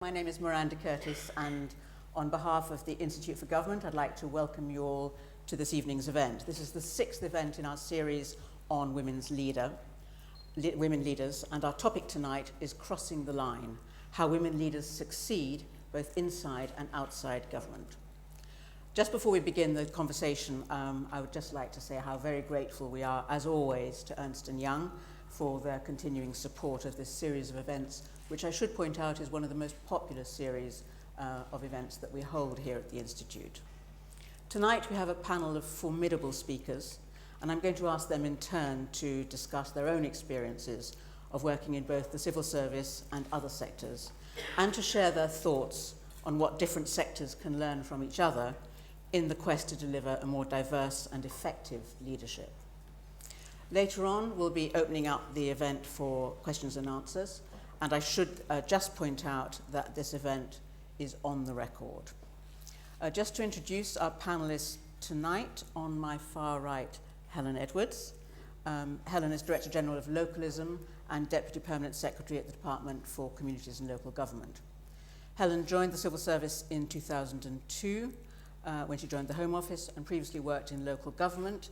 My name is Miranda Curtis, and on behalf of the Institute for Government, I'd like to welcome you all to this evening's event. This is the 6th event in our series on women leaders, and our topic tonight is Crossing the Line, how women leaders succeed both inside and outside government. Just before we begin the conversation, I would just like to say how very grateful we are, as always, to Ernst & Young for their continuing support of this series of events, which I should point out is one of the most popular series of events that we hold here at the Institute. Tonight we have a panel of formidable speakers, and I'm going to ask them in turn to discuss their own experiences of working in both the civil service and other sectors, and to share their thoughts on what different sectors can learn from each other in the quest to deliver a more diverse and effective leadership. Later on, we'll be opening up the event for questions and answers, and I should just point out that this event is on the record. Just to introduce our panelists tonight, on my far right, Helen Edwards. Helen is Director General of Localism and Deputy Permanent Secretary at the Department for Communities and Local Government. Helen joined the civil service in 2002 when she joined the Home Office, and previously worked in local government,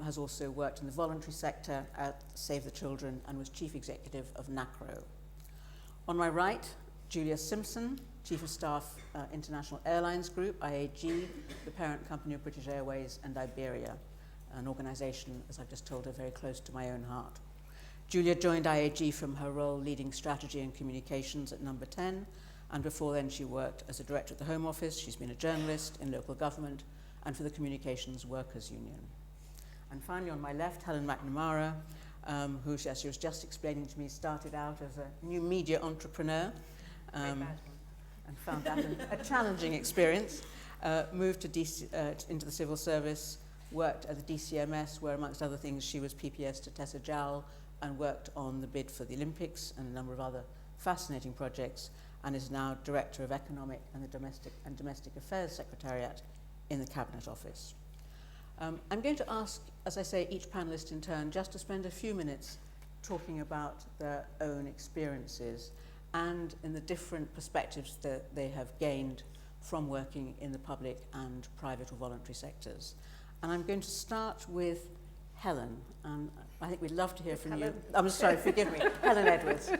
has also worked in the voluntary sector at Save the Children, and was Chief Executive of NACRO. On my right, Julia Simpson, Chief of Staff, International Airlines Group, IAG, the parent company of British Airways and Iberia, an organisation, as I've just told her, very close to my own heart. Julia joined IAG from her role leading strategy and communications at Number 10, and before then she worked as a director at the Home Office. She's been a journalist in local government and for the Communications Workers Union. And finally, on my left, Helen MacNamara, who, as she was just explaining to me, started out as a new media entrepreneur and found that a challenging experience, moved to into the civil service, worked at the DCMS, where, amongst other things, she was PPS to Tessa Jowell, and worked on the bid for the Olympics and a number of other fascinating projects, and is now Director of Economic and the Domestic Affairs Secretariat in the Cabinet Office. I'm going to ask, as I say, each panellist in turn just to spend a few minutes talking about their own experiences and in the different perspectives that they have gained from working in the public and private or voluntary sectors. And I'm going to start with Helen, and I think we'd love to hear from you. I'm sorry, forgive me, Helen Edwards.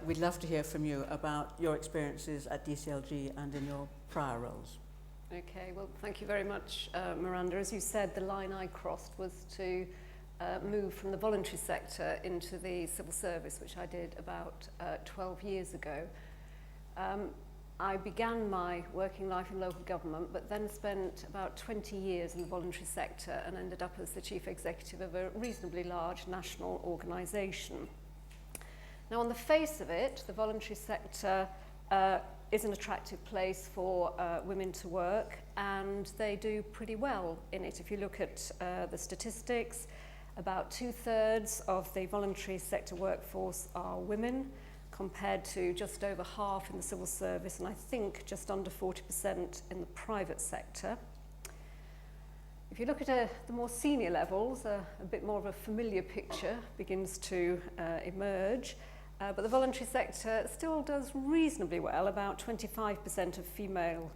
We'd love to hear from you about your experiences at DCLG and in your prior roles. Okay, well, thank you very much, Miranda. As you said, the line I crossed was to move from the voluntary sector into the civil service, which I did about 12 years ago. I began my working life in local government, but then spent about 20 years in the voluntary sector and ended up as the chief executive of a reasonably large national organisation. Now, on the face of it, the voluntary sector is an attractive place for women to work, and they do pretty well in it. If you look at the statistics, about 2/3 of the voluntary sector workforce are women, compared to just over half in the civil service, and I think just under 40% in the private sector. If you look at the more senior levels, a bit more of a familiar picture begins to emerge. But the voluntary sector still does reasonably well. About 25% of female,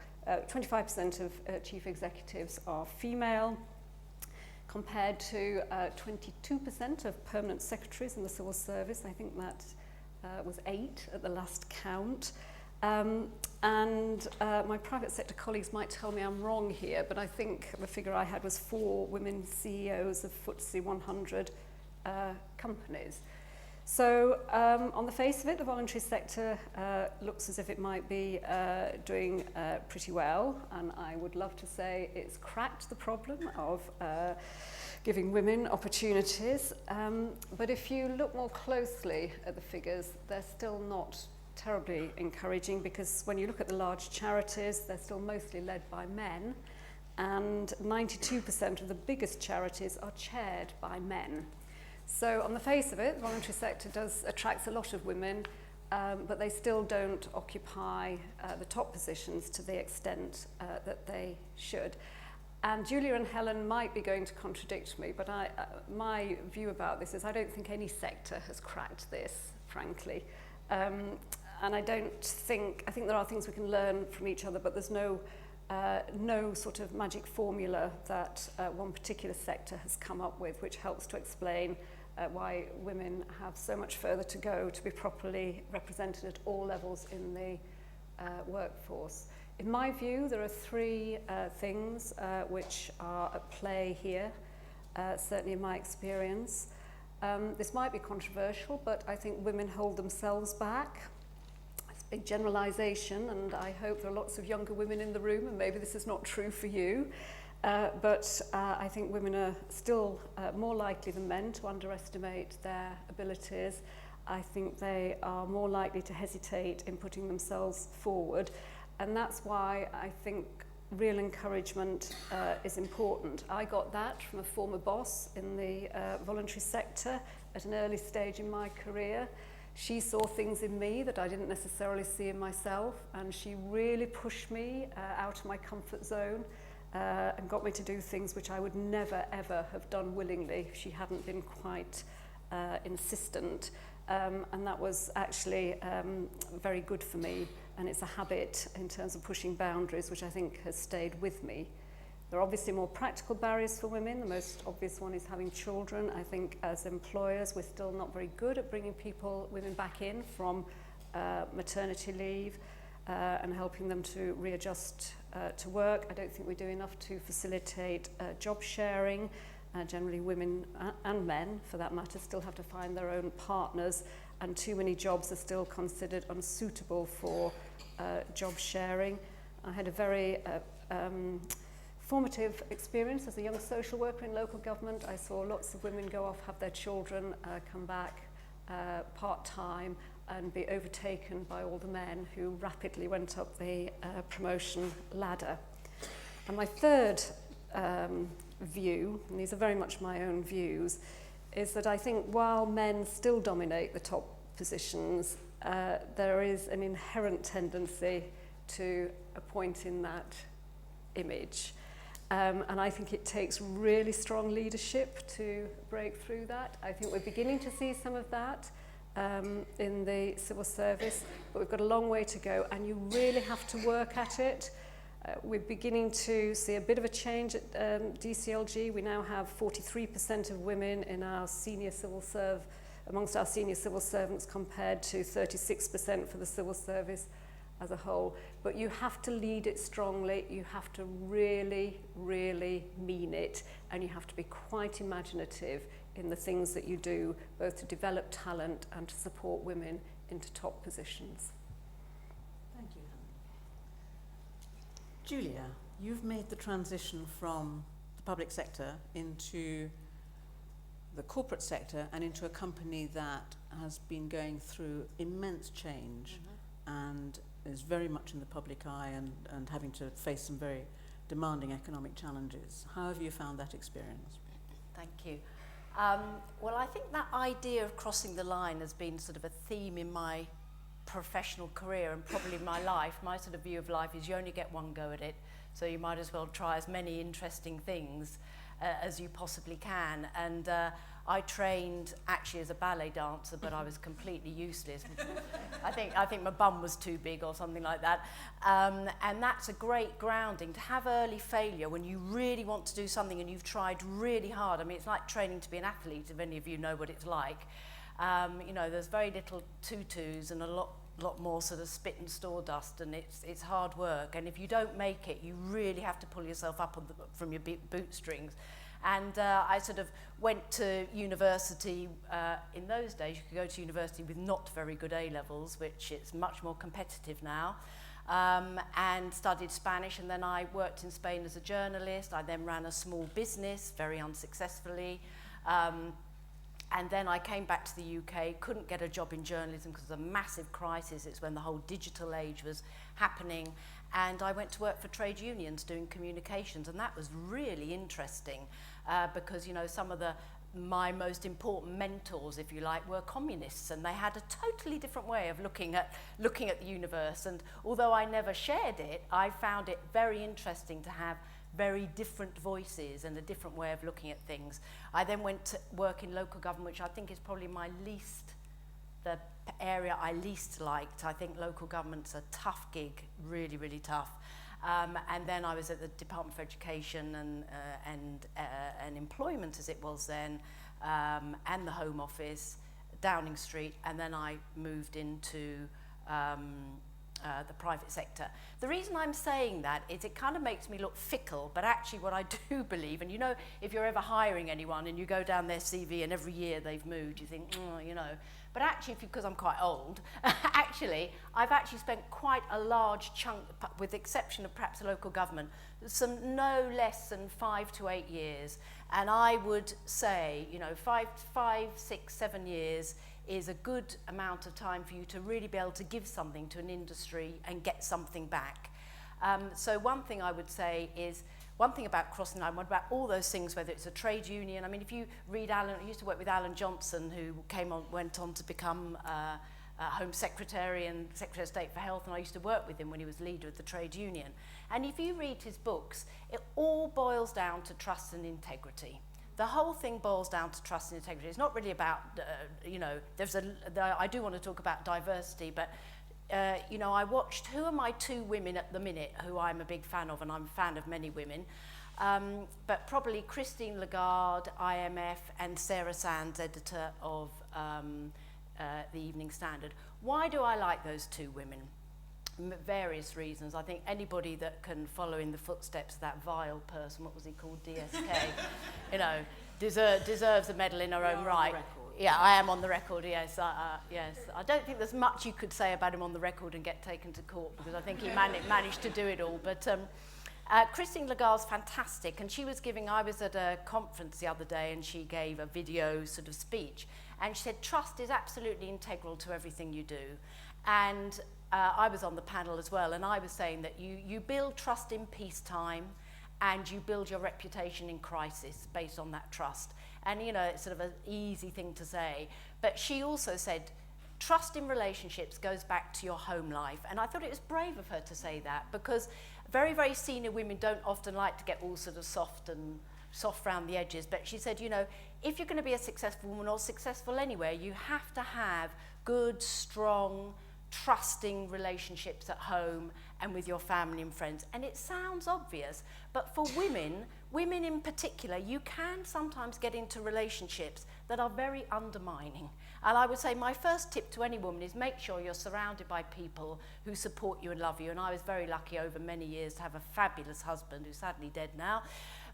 25% of chief executives are female, compared to 22% of permanent secretaries in the civil service. I think that was 8 at the last count. My private sector colleagues might tell me I'm wrong here, but I think the figure I had was 4 women CEOs of FTSE 100 companies. So on the face of it, the voluntary sector looks as if it might be doing pretty well, and I would love to say it's cracked the problem of giving women opportunities. But if you look more closely at the figures, they're still not terribly encouraging, because when you look at the large charities, they're still mostly led by men, and 92% of the biggest charities are chaired by men. So on the face of it, the voluntary sector attracts a lot of women, but they still don't occupy the top positions to the extent that they should. And Julia and Helen might be going to contradict me, but my view about this is I don't think any sector has cracked this, frankly. And I think there are things we can learn from each other, but there's no sort of magic formula that one particular sector has come up with, which helps to explain why women have so much further to go to be properly represented at all levels in the workforce. In my view, there are three things which are at play here, certainly in my experience. This might be controversial, but I think women hold themselves back. It's a big generalisation, and I hope there are lots of younger women in the room, and maybe this is not true for you. But I think women are still more likely than men to underestimate their abilities. I think they are more likely to hesitate in putting themselves forward. And that's why I think real encouragement is important. I got that from a former boss in the voluntary sector at an early stage in my career. She saw things in me that I didn't necessarily see in myself, and she really pushed me out of my comfort zone and got me to do things which I would never ever have done willingly if she hadn't been quite insistent. And that was actually very good for me, and it's a habit in terms of pushing boundaries which I think has stayed with me. There are obviously more practical barriers for women. The most obvious one is having children. I think as employers we're still not very good at bringing women back in from maternity leave and helping them to readjust to work. I don't think we do enough to facilitate job sharing. Generally women and men, for that matter, still have to find their own partners, and too many jobs are still considered unsuitable for job sharing. I had a very formative experience as a young social worker in local government. I saw lots of women go off, have their children, come back part-time and be overtaken by all the men who rapidly went up the promotion ladder. And my third view, and these are very much my own views, is that I think while men still dominate the top positions, there is an inherent tendency to appoint in that image. And I think it takes really strong leadership to break through that. I think we're beginning to see some of that in the civil service, but we've got a long way to go, and you really have to work at it. We're beginning to see a bit of a change at DCLG. We now have 43% of women in our amongst our senior civil servants, compared to 36% for the civil service as a whole. But you have to lead it strongly. You have to really, really mean it, and you have to be quite imaginative in the things that you do, both to develop talent and to support women into top positions. Thank you, Helen. Julia, you've made the transition from the public sector into the corporate sector and into a company that has been going through immense change and is very much in the public eye and having to face some very demanding economic challenges. How have you found that experience? Thank you. Well, I think that idea of crossing the line has been sort of a theme in my professional career and probably my life. My sort of view of life is you only get one go at it, so you might as well try as many interesting things as you possibly can. And I trained actually as a ballet dancer, but I was completely useless. I think my bum was too big or something like that. And that's a great grounding to have early failure when you really want to do something and you've tried really hard. I mean, it's like training to be an athlete, if any of you know what it's like. You know, there's very little tutus and a lot more sort of spit and sawdust, and it's hard work. And if you don't make it, you really have to pull yourself up from your bootstrings. And I sort of went to university. In those days, you could go to university with not very good A-levels, which it's much more competitive now, and studied Spanish. And then I worked in Spain as a journalist. I then ran a small business, very unsuccessfully. And then I came back to the UK, couldn't get a job in journalism because of a massive crisis. It's when the whole digital age was happening. And I went to work for trade unions doing communications, and that was really interesting because, you know, some of my most important mentors, if you like, were communists, and they had a totally different way of looking at the universe. And although I never shared it, I found it very interesting to have very different voices and a different way of looking at things. I then went to work in local government, which I think is probably my least the area I least liked. I think local government's a tough gig, really, really tough. And then I was at the Department for Education and Employment, as it was then, and the Home Office, Downing Street, and then I moved into the private sector. The reason I'm saying that is it kind of makes me look fickle, but actually what I do believe, and you know, if you're ever hiring anyone and you go down their CV and every year they've moved, you think, you know, but actually, because I'm quite old, actually, I've actually spent quite a large chunk, with the exception of perhaps a local government, some no less than 5 to 8 years. And I would say, you know, 5, 6, 7 years is a good amount of time for you to really be able to give something to an industry and get something back. So one thing I would say is, one thing about crossing the line, what about all those things, whether it's a trade union. I mean, if you read Alan, I used to work with Alan Johnson, who went on to become Home Secretary and Secretary of State for Health, and I used to work with him when he was leader of the trade union. And if you read his books, it all boils down to trust and integrity. The whole thing boils down to trust and integrity. It's not really about, you know, I do want to talk about diversity, but you know, I watched, who are my 2 women at the minute who I'm a big fan of, and I'm a fan of many women, but probably Christine Lagarde, IMF, and Sarah Sands, editor of the Evening Standard. Why do I like those 2 women? Various reasons. I think anybody that can follow in the footsteps of that vile person, what was he called, DSK, you know, deserves a medal in her own right. Yeah, I am on the record, yes. Yes. I don't think there's much you could say about him on the record and get taken to court, because I think he managed to do it all. But Christine Lagarde's fantastic, and she was giving, I was at a conference the other day, and she gave a video sort of speech, and she said, trust is absolutely integral to everything you do. And I was on the panel as well, and I was saying that you build trust in peacetime, and you build your reputation in crisis based on that trust. And, you know, it's sort of an easy thing to say. But she also said, trust in relationships goes back to your home life. And I thought it was brave of her to say that, because very, very senior women don't often like to get all sort of soft around the edges. But she said, you know, if you're going to be a successful woman or successful anywhere, you have to have good, strong, trusting relationships at home and with your family and friends. And it sounds obvious, but for women in particular, you can sometimes get into relationships that are very undermining. And I would say my first tip to any woman is make sure you're surrounded by people who support you and love you. And I was very lucky over many years to have a fabulous husband, who's sadly dead now.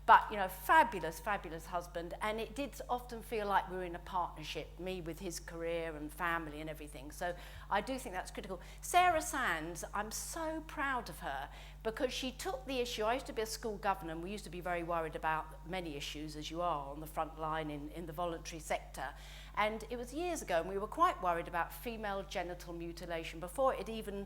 But, you know, fabulous, fabulous husband. And it did often feel like we were in a partnership, me with his career and family and everything. So I do think that's critical. Sarah Sands, I'm so proud of her, because she took the issue. I used to be a school governor, and we used to be very worried about many issues, as you are, on the front line in the voluntary sector. And it was years ago, and we were quite worried about female genital mutilation before it even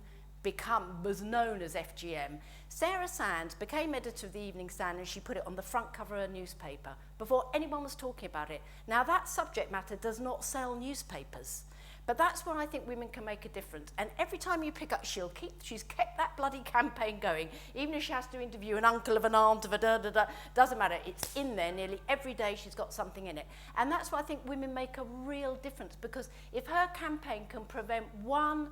was known as FGM. Sarah Sands became editor of the Evening Standard, and she put it on the front cover of her newspaper before anyone was talking about it. Now, that subject matter does not sell newspapers, but that's when I think women can make a difference. And every time you pick up, she's kept that bloody campaign going, even if she has to interview an uncle of an aunt of a da-da-da, doesn't matter, it's in there nearly every day. She's got something in it. And that's why I think women make a real difference, because if her campaign can prevent one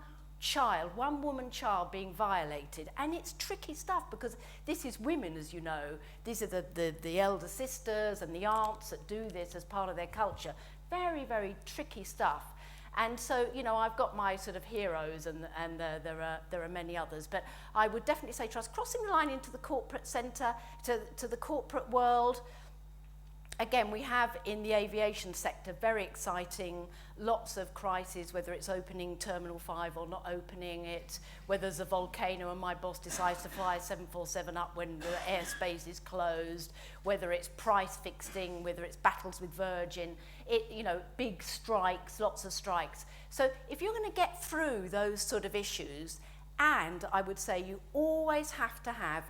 woman child being violated, and it's tricky stuff, because this is women, as you know, these are the elder sisters and the aunts that do this as part of their culture. Very, very tricky stuff. And so, you know, I've got my sort of heroes, and there are many others, but I would definitely say trust. Crossing the line into the corporate centre, to the corporate world. Again, we have in the aviation sector, very exciting, lots of crises, whether it's opening Terminal 5 or not opening it, whether there's a volcano and my boss decides to fly a 747 up when the airspace is closed, whether it's price fixing, whether it's battles with Virgin, you know, big strikes, lots of strikes. So if you're going to get through those sort of issues, and I would say you always have to have,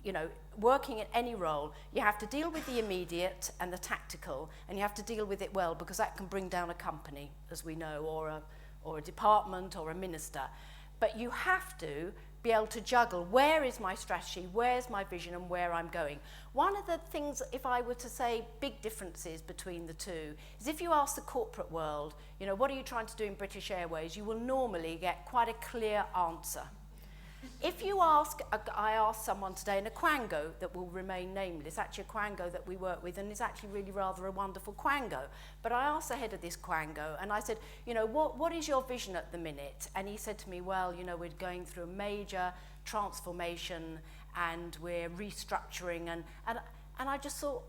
you know, working in any role, you have to deal with the immediate and the tactical, and you have to deal with it well, because that can bring down a company, as we know, or a department or a minister. But you have to be able to juggle where is my strategy, where's my vision and where I'm going. One of the things, if I were to say big differences between the two, is if you ask the corporate world, you know, what are you trying to do in British Airways, you will normally get quite a clear answer. If you ask, I asked someone today in a Quango that will remain nameless, actually a Quango that we work with, and it's actually really rather a wonderful Quango. But I asked the head of this Quango, and I said, you know, what is your vision at the minute? And he said to me, well, you know, we're going through a major transformation, and we're restructuring, and I just thought,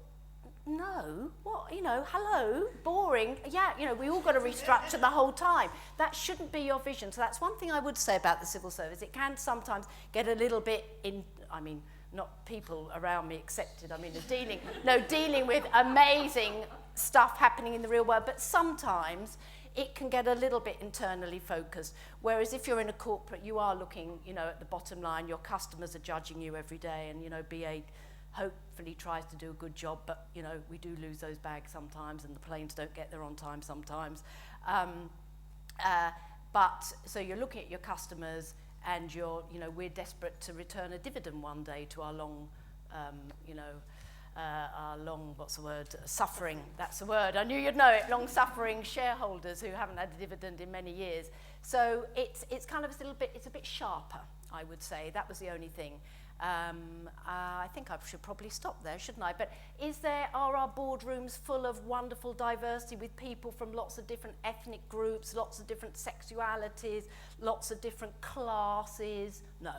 no, what, you know, hello, boring. Yeah, you know, we all got to restructure the whole time. That shouldn't be your vision. So that's one thing I would say about the civil service. It can sometimes get a little bit I mean, not people around me accepted, I mean, dealing with amazing stuff happening in the real world, but sometimes it can get a little bit internally focused. Whereas if you're in a corporate, you are looking, you know, at the bottom line, your customers are judging you every day, and, you know, BA hopefully tries to do a good job, but, you know, we do lose those bags sometimes, and the planes don't get there on time sometimes. But so you're looking at your customers, and you're, you know, we're desperate to return a dividend one day to our long, what's the word, suffering, that's the word, I knew you'd know it, long-suffering shareholders who haven't had a dividend in many years. So it's kind of it's a bit sharper, I would say. That was the only thing. I think I should probably stop there, shouldn't I? But are our boardrooms full of wonderful diversity with people from lots of different ethnic groups, lots of different sexualities, lots of different classes? No.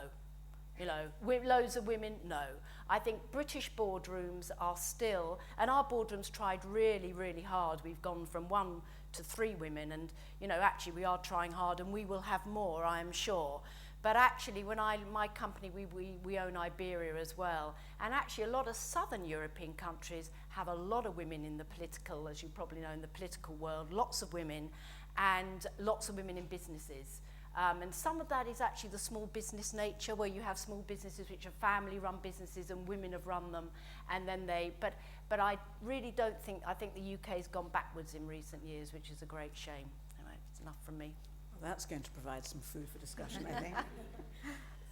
You know, with loads of women? No. I think British boardrooms are still, and our boardrooms tried really, really hard. We've gone from 1 to 3 women, and, you know, actually we are trying hard, and we will have more, I am sure. But actually, my company, we own Iberia as well. And actually, a lot of southern European countries have a lot of women in the political, as you probably know, in the political world, lots of women, and lots of women in businesses. And some of that is actually the small business nature, where you have small businesses which are family-run businesses, and women have run them, and then but I really don't think, I think the UK has gone backwards in recent years, which is a great shame. Anyway, it's enough from me. Well, that's going to provide some food for discussion, I think.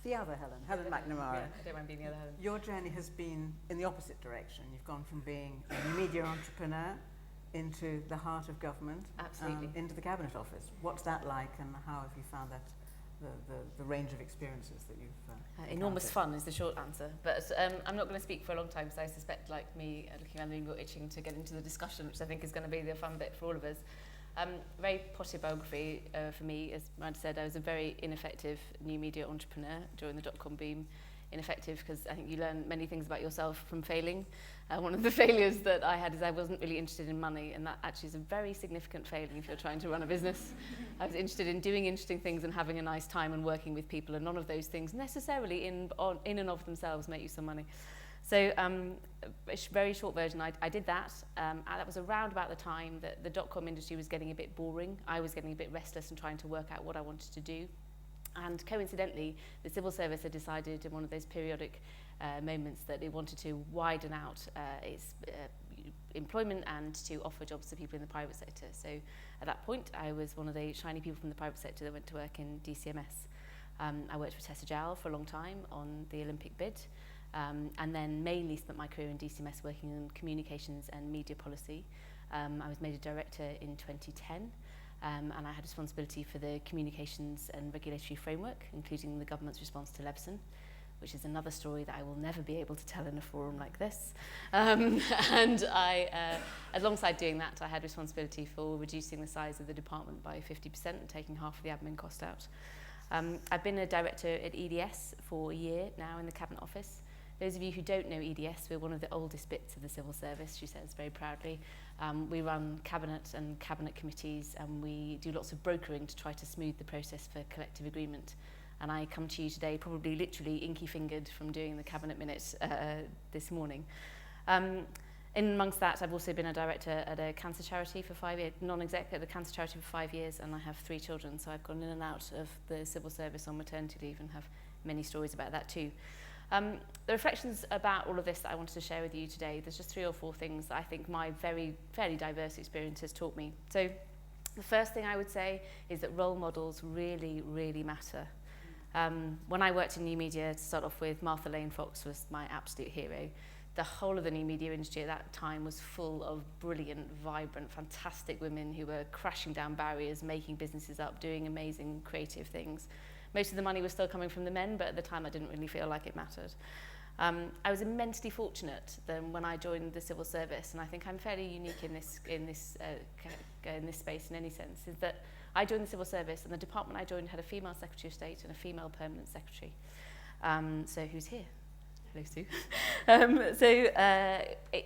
The other Helen MacNamara. Yeah, I don't mind being the other Helen. Your journey has been in the opposite direction. You've gone from being a media entrepreneur into the heart of government. Absolutely. Into the Cabinet Office. What's that like, and how have you found that, the range of experiences that you've enormous fun is the short answer. But I'm not going to speak for a long time, because I suspect, like me, looking around the room, you're itching to get into the discussion, which I think is going to be the fun bit for all of us. Very potted biography for me. As Miranda said, I was a very ineffective new media entrepreneur during the dot-com boom. Ineffective because I think you learn many things about yourself from failing. One of the failures that I had is I wasn't really interested in money, and that actually is a very significant failing if you're trying to run a business. I was interested in doing interesting things and having a nice time and working with people, and none of those things necessarily in and of themselves make you some money. So a very short version, I did that. That was around about the time that the dot-com industry was getting a bit boring. I was getting a bit restless and trying to work out what I wanted to do. And coincidentally, the civil service had decided in one of those periodic moments that it wanted to widen out its employment and to offer jobs to people in the private sector. So at that point, I was one of the shiny people from the private sector that went to work in DCMS. I worked for Tessa Jowell for a long time on the Olympic bid. And then mainly spent my career in DCMS working on communications and media policy. I was made a director in 2010, and I had responsibility for the communications and regulatory framework, including the government's response to Littlejohn, which is another story that I will never be able to tell in a forum like this. And I, alongside doing that, I had responsibility for reducing the size of the department by 50% and taking half of the admin cost out. I've been a director at EDS for a year now in the Cabinet Office. Those of you who don't know EDS, we're one of the oldest bits of the civil service, she says very proudly. We run cabinet and cabinet committees, and we do lots of brokering to try to smooth the process for collective agreement. And I come to you today probably literally inky-fingered from doing the cabinet minutes this morning. In amongst that, I've also been a director at a cancer charity for 5 years, non-exec at a cancer charity for 5 years, and I have 3 children, so I've gone in and out of the civil service on maternity leave and have many stories about that too. The reflections about all of this that I wanted to share with you today, there's just 3 or 4 things that I think my fairly diverse experience has taught me. So the first thing I would say is that role models really, really matter. When I worked in new media, to start off with, Martha Lane Fox was my absolute hero. The whole of the new media industry at that time was full of brilliant, vibrant, fantastic women who were crashing down barriers, making businesses up, doing amazing creative things. Most of the money was still coming from the men, but at the time I didn't really feel like it mattered. I was immensely fortunate then when I joined the civil service, and I think I'm fairly unique in this space in any sense, is that I joined the civil service, and the department I joined had a female Secretary of State and a female permanent secretary. So who's here? Hello, Sue.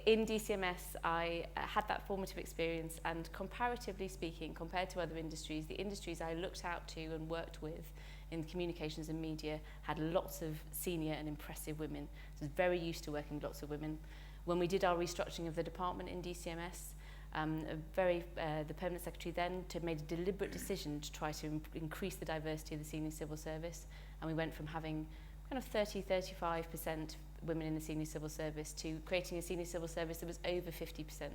In DCMS, I had that formative experience, and comparatively speaking, compared to other industries, the industries I looked out to and worked with in communications and media had lots of senior and impressive women. So I was very used to working with lots of women. When we did our restructuring of the department in DCMS, the permanent secretary then made a deliberate decision to try to increase the diversity of the senior civil service, and we went from having kind of 30-35% women in the senior civil service to creating a senior civil service that was over 50%.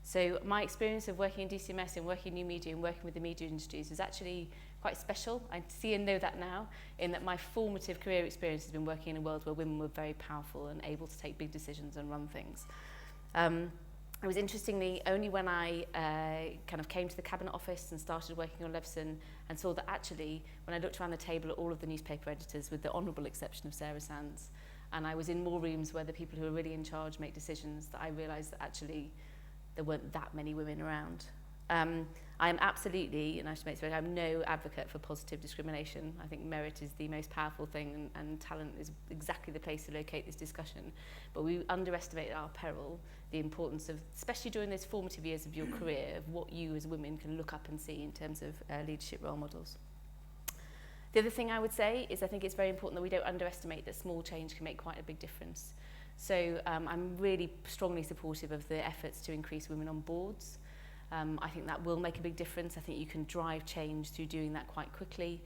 So my experience of working in DCMS and working in new media and working with the media industries was actually quite special. I see and know that now, in that my formative career experience has been working in a world where women were very powerful and able to take big decisions and run things. It was interestingly only when I kind of came to the Cabinet Office and started working on Leveson and saw that actually, when I looked around the table at all of the newspaper editors, with the honourable exception of Sarah Sands, and I was in more rooms where the people who are really in charge make decisions, that I realised that actually there weren't that many women around. I am absolutely, and I should make it I'm no advocate for positive discrimination. I think merit is the most powerful thing, and talent is exactly the place to locate this discussion. But we underestimate at our peril the importance of, especially during those formative years of your career, of what you as women can look up and see in terms of leadership role models. The other thing I would say is I think it's very important that we don't underestimate that small change can make quite a big difference. So I'm really strongly supportive of the efforts to increase women on boards. I think that will make a big difference. I think you can drive change through doing that quite quickly.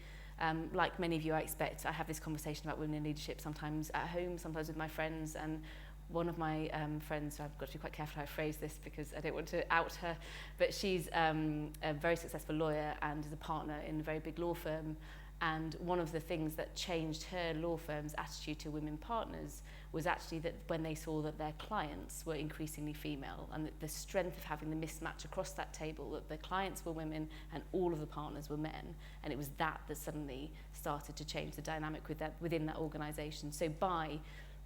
Like many of you, I expect, I have this conversation about women in leadership sometimes at home, sometimes with my friends, and one of my friends, I've got to be quite careful how I phrase this because I don't want to out her, but she's a very successful lawyer and is a partner in a very big law firm. And one of the things that changed her law firm's attitude to women partners was actually that when they saw that their clients were increasingly female, and that the strength of having the mismatch across that table, that the clients were women and all of the partners were men, and it was that suddenly started to change the dynamic within that organisation. So by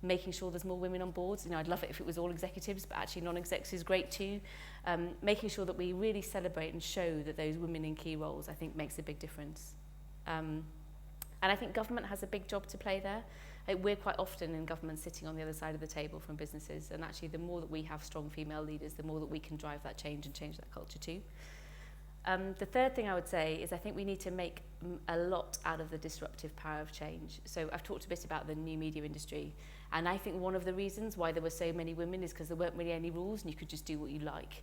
making sure there's more women on boards, I'd love it if it was all executives, but actually non-execs is great too. Making sure that we really celebrate and show that those women in key roles, I think, makes a big difference. And I think government has a big job to play there. We're quite often in government sitting on the other side of the table from businesses, and actually the more that we have strong female leaders, the more that we can drive that change and change that culture too. The third thing I would say is I think we need to make a lot out of the disruptive power of change. So I've talked a bit about the new media industry, and I think one of the reasons why there were so many women is because there weren't really any rules and you could just do what you like.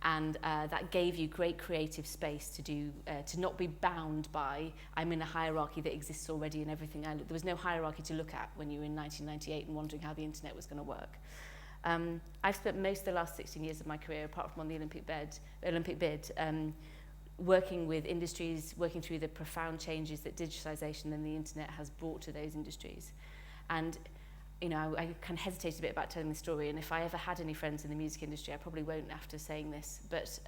And that gave you great creative space to not be bound by, I'm in a hierarchy that exists already and everything. There was no hierarchy to look at when you were in 1998 and wondering how the internet was going to work. I've spent most of the last 16 years of my career, apart from on the Olympic bid, working with industries, working through the profound changes that digitalization and the internet has brought to those industries. And I kind of hesitate a bit about telling this story, and if I ever had any friends in the music industry, I probably won't after saying this, but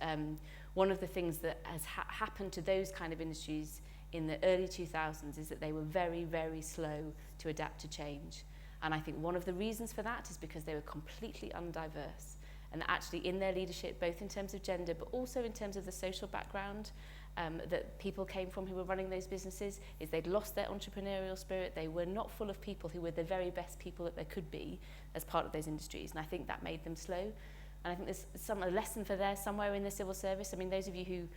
one of the things that has happened to those kind of industries in the early 2000s is that they were very, very slow to adapt to change. And I think one of the reasons for that is because they were completely undiverse. And actually in their leadership, both in terms of gender, but also in terms of the social background that people came from who were running those businesses, is they'd lost their entrepreneurial spirit. They were not full of people who were the very best people that they could be as part of those industries. And I think that made them slow. And I think there's a lesson for there somewhere in the civil service. I mean, those of you who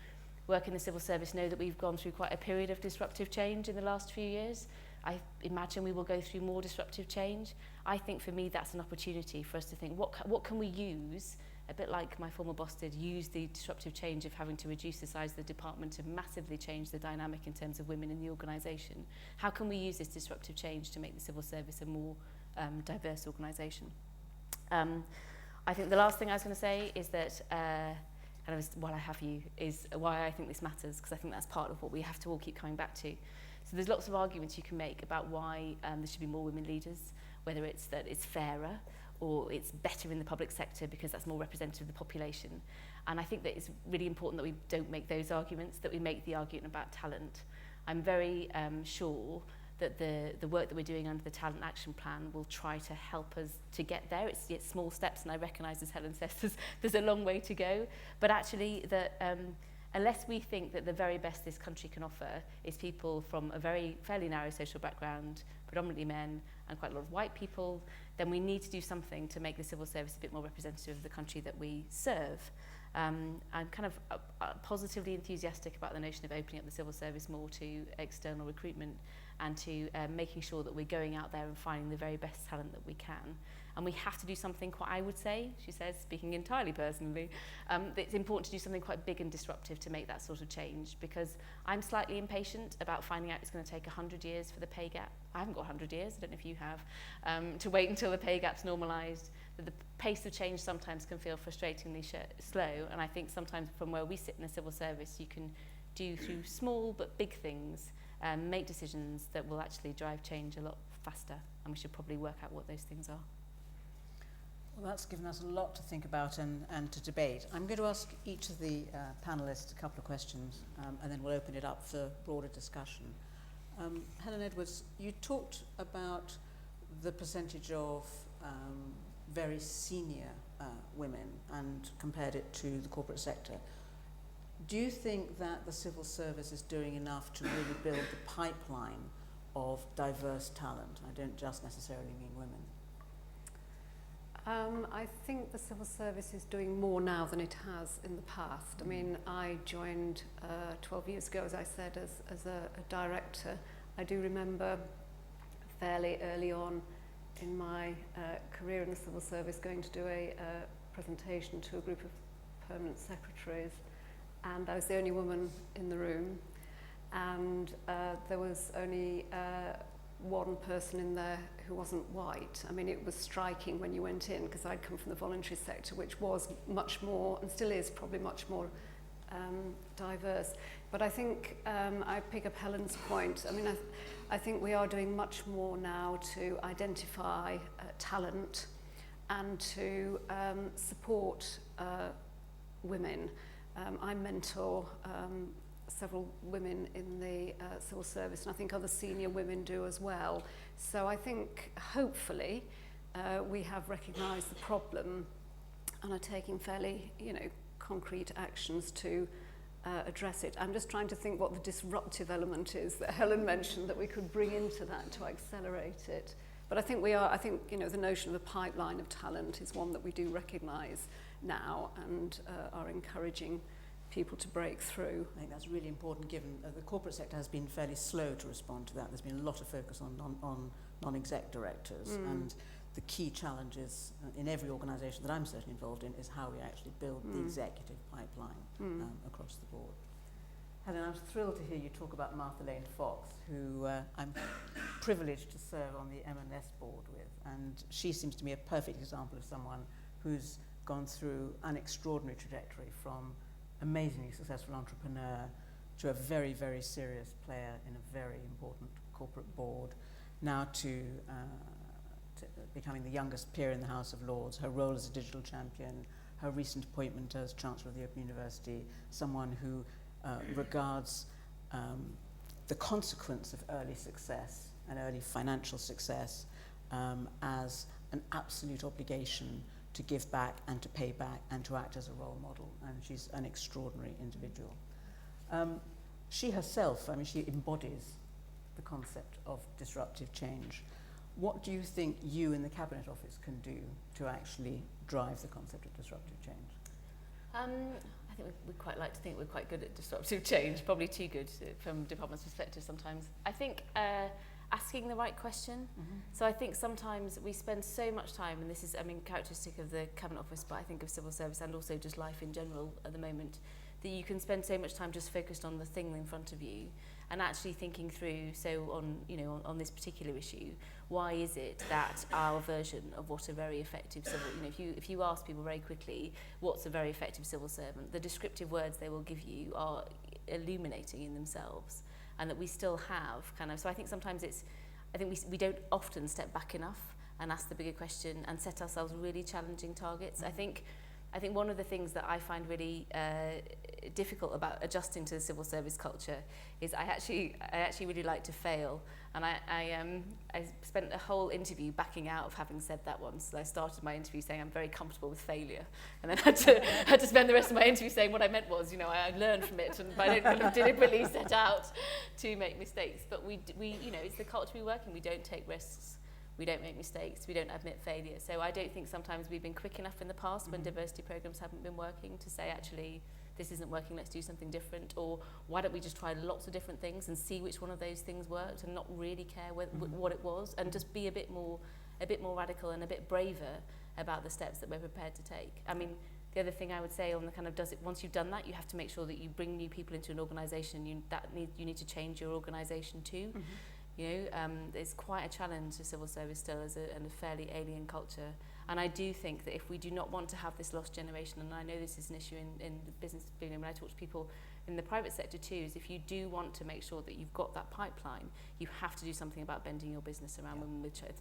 work in the civil service know that we've gone through quite a period of disruptive change in the last few years. I imagine we will go through more disruptive change. I think for me that's an opportunity for us to think, what can we use, a bit like my former boss did, use the disruptive change of having to reduce the size of the department to massively change the dynamic in terms of women in the organisation. How can we use this disruptive change to make the civil service a more diverse organisation? I think the last thing I was going to say is that, while I have you, is why I think this matters, because I think that's part of what we have to all keep coming back to. So there's lots of arguments you can make about why there should be more women leaders, whether it's that it's fairer or it's better in the public sector because that's more representative of the population. And I think that it's really important that we don't make those arguments, that we make the argument about talent. I'm very sure that the work that we're doing under the Talent Action Plan will try to help us to get there. It's small steps, and I recognise, as Helen says, there's a long way to go. But actually, that unless we think that the very best this country can offer is people from a fairly narrow social background, predominantly men, and quite a lot of white people, then we need to do something to make the civil service a bit more representative of the country that we serve. I'm kind of positively enthusiastic about the notion of opening up the civil service more to external recruitment and to making sure that we're going out there and finding the very best talent that we can. And we have to do something quite, I would say, she says, speaking entirely personally, it's important to do something quite big and disruptive to make that sort of change, because I'm slightly impatient about finding out it's going to take 100 years for the pay gap. I haven't got 100 years, I don't know if you have, to wait until the pay gap's normalised. The pace of change sometimes can feel frustratingly slow, and I think sometimes from where we sit in the civil service, you can do through small but big things, make decisions that will actually drive change a lot faster, and we should probably work out what those things are. Well, that's given us a lot to think about and to debate. I'm going to ask each of the panellists a couple of questions, and then we'll open it up for broader discussion. Helen Edwards, you talked about the percentage of very senior women and compared it to the corporate sector. Do you think that the civil service is doing enough to really build the pipeline of diverse talent? I don't just necessarily mean women. I think the civil service is doing more now than it has in the past. I mean, I joined 12 years ago, as I said, as a director. I do remember fairly early on in my career in the civil service going to do a presentation to a group of permanent secretaries, and I was the only woman in the room, and there was only one person in there who wasn't white. I mean, it was striking when you went in, because I'd come from the voluntary sector, which was much more, and still is probably much more diverse. But I think I pick up Helen's point. I mean, I think we are doing much more now to identify talent and to support women. I mentor several women in the civil service, and I think other senior women do as well. So I think hopefully we have recognised the problem and are taking fairly, concrete actions to address it. I'm just trying to think what the disruptive element is that Helen mentioned that we could bring into that to accelerate it. But I think the notion of a pipeline of talent is one that we do recognise now and are encouraging people to break through. I think that's really important, given the corporate sector has been fairly slow to respond to that. There's been a lot of focus on non-exec directors, and the key challenges in every organisation that I'm certainly involved in is how we actually build the executive pipeline across the board. Helen, I'm thrilled to hear you talk about Martha Lane Fox, who I'm privileged to serve on the M&S board with, and she seems to me a perfect example of someone who's gone through an extraordinary trajectory from amazingly successful entrepreneur to a very, very serious player in a very important corporate board, now to becoming the youngest peer in the House of Lords, her role as a digital champion, her recent appointment as Chancellor of the Open University, someone who regards the consequence of early success and early financial success as an absolute obligation to give back and to pay back and to act as a role model, and she's an extraordinary individual. She herself, she embodies the concept of disruptive change. What do you think you in the Cabinet Office can do to actually drive the concept of disruptive change? I think we quite like to think we're quite good at disruptive change, probably too good from department's perspective sometimes. I think asking the right question. So I think sometimes we spend so much time, and this is, characteristic of the Cabinet Office, but I think of civil service and also just life in general at the moment, that you can spend so much time just focused on the thing in front of you and actually thinking through, so on this particular issue, why is it that our version of what a very effective civil, if you ask people very quickly, what's a very effective civil servant, the descriptive words they will give you are illuminating in themselves. and that we still have kind of, so I think sometimes I think we don't often step back enough and ask the bigger question and set ourselves really challenging targets. I think one of the things that I find really difficult about adjusting to the civil service culture is I actually really like to fail, and I spent a whole interview backing out of having said that once. I started my interview saying I'm very comfortable with failure, and then had to spend the rest of my interview saying what I meant was, I learned from it, and I don't kind of deliberately set out to make mistakes. But we it's the culture we work in. We don't take risks. We don't make mistakes, we don't admit failure. So I don't think sometimes we've been quick enough in the past when diversity programs haven't been working to say, actually, this isn't working, let's do something different, or why don't we just try lots of different things and see which one of those things worked and not really care what it was, and just be a bit more radical and a bit braver about the steps that we're prepared to take. I mean, the other thing I would say on the kind of once you've done that, you have to make sure that you bring new people into an organisation, you need to change your organisation too. It's quite a challenge to civil service still and a fairly alien culture. And I do think that if we do not want to have this lost generation, and I know this is an issue in the business, when I talk to people in the private sector too, is if you do want to make sure that you've got that pipeline, you have to do something about bending your business around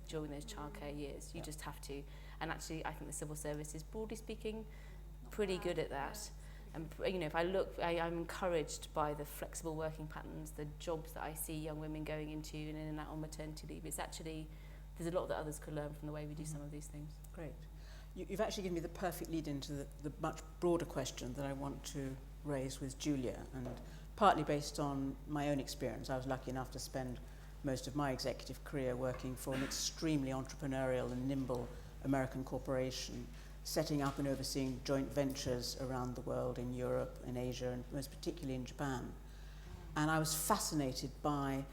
during those childcare years. You just have to. And actually, I think the civil service is, broadly speaking, pretty good at that. And if I look, I'm encouraged by the flexible working patterns, the jobs that I see young women going into and in and out on maternity leave. It's actually, there's a lot that others could learn from the way we do some of these things. Great. You've actually given me the perfect lead into the much broader question that I want to raise with Julia, and partly based on my own experience. I was lucky enough to spend most of my executive career working for an extremely entrepreneurial and nimble American corporation, setting up and overseeing joint ventures around the world, in Europe, in Asia, and most particularly in Japan. And I was fascinated by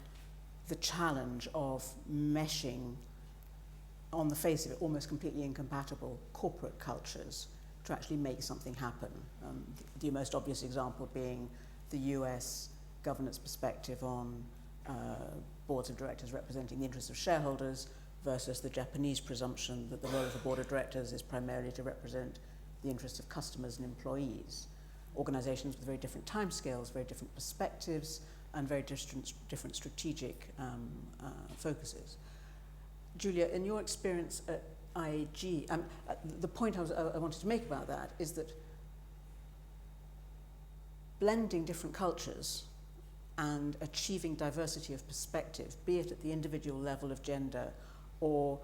the challenge of meshing, on the face of it, almost completely incompatible corporate cultures to actually make something happen. The most obvious example being the US governance perspective on boards of directors representing the interests of shareholders versus the Japanese presumption that the role of the board of directors is primarily to represent the interests of customers and employees. Organizations with very different timescales, very different perspectives, and very different strategic focuses. Julia, in your experience at IAG, the point I wanted to make about that is that blending different cultures and achieving diversity of perspective, be it at the individual level of gender or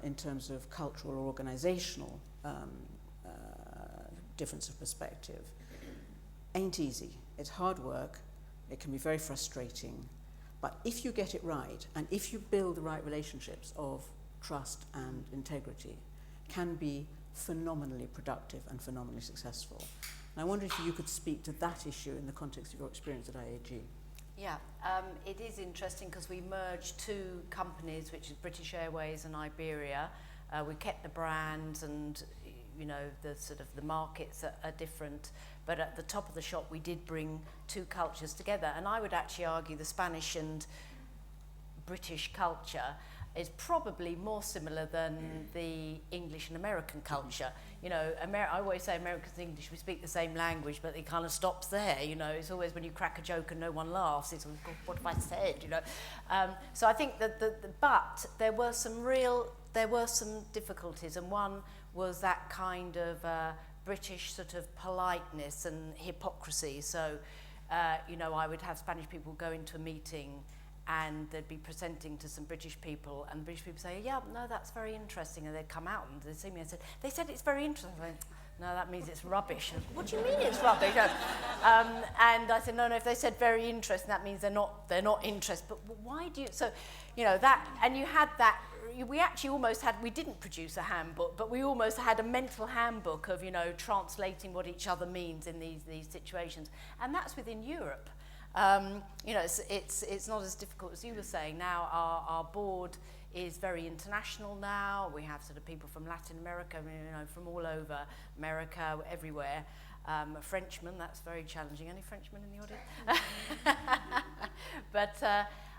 in terms of cultural or organizational difference of perspective, ain't easy. It's hard work, it can be very frustrating, but if you get it right, and if you build the right relationships of trust and integrity, can be phenomenally productive and phenomenally successful. And I wonder if you could speak to that issue in the context of your experience at IAG. Yeah, it is interesting because we merged two companies, which is British Airways and Iberia. We kept the brands, and the sort of the markets are different, but at the top of the shop we did bring two cultures together. And I would actually argue the Spanish and British culture is probably more similar than the English and American culture. I always say Americans and English, we speak the same language, but it kind of stops there. It's always when you crack a joke and no one laughs, it's, what have I said, So I think that but there were some difficulties, and one was that kind of British sort of politeness and hypocrisy. So, I would have Spanish people go into a meeting and they'd be presenting to some British people, and the British people say, yeah, no, that's very interesting, and they'd come out and they'd see me and say, they said it's very interesting. I went, no, that means it's rubbish. And, what do you mean it's rubbish? And I said, no, if they said very interesting, that means they're not interested. But why do you? So, that, and you had that. We actually almost had. We didn't produce a handbook, but we almost had a mental handbook of translating what each other means in these situations, and that's within Europe. It's not as difficult as you were saying. Now our board is very international now. We have sort of people from Latin America, from all over America, everywhere. A Frenchman, that's very challenging. Any Frenchmen in the audience? But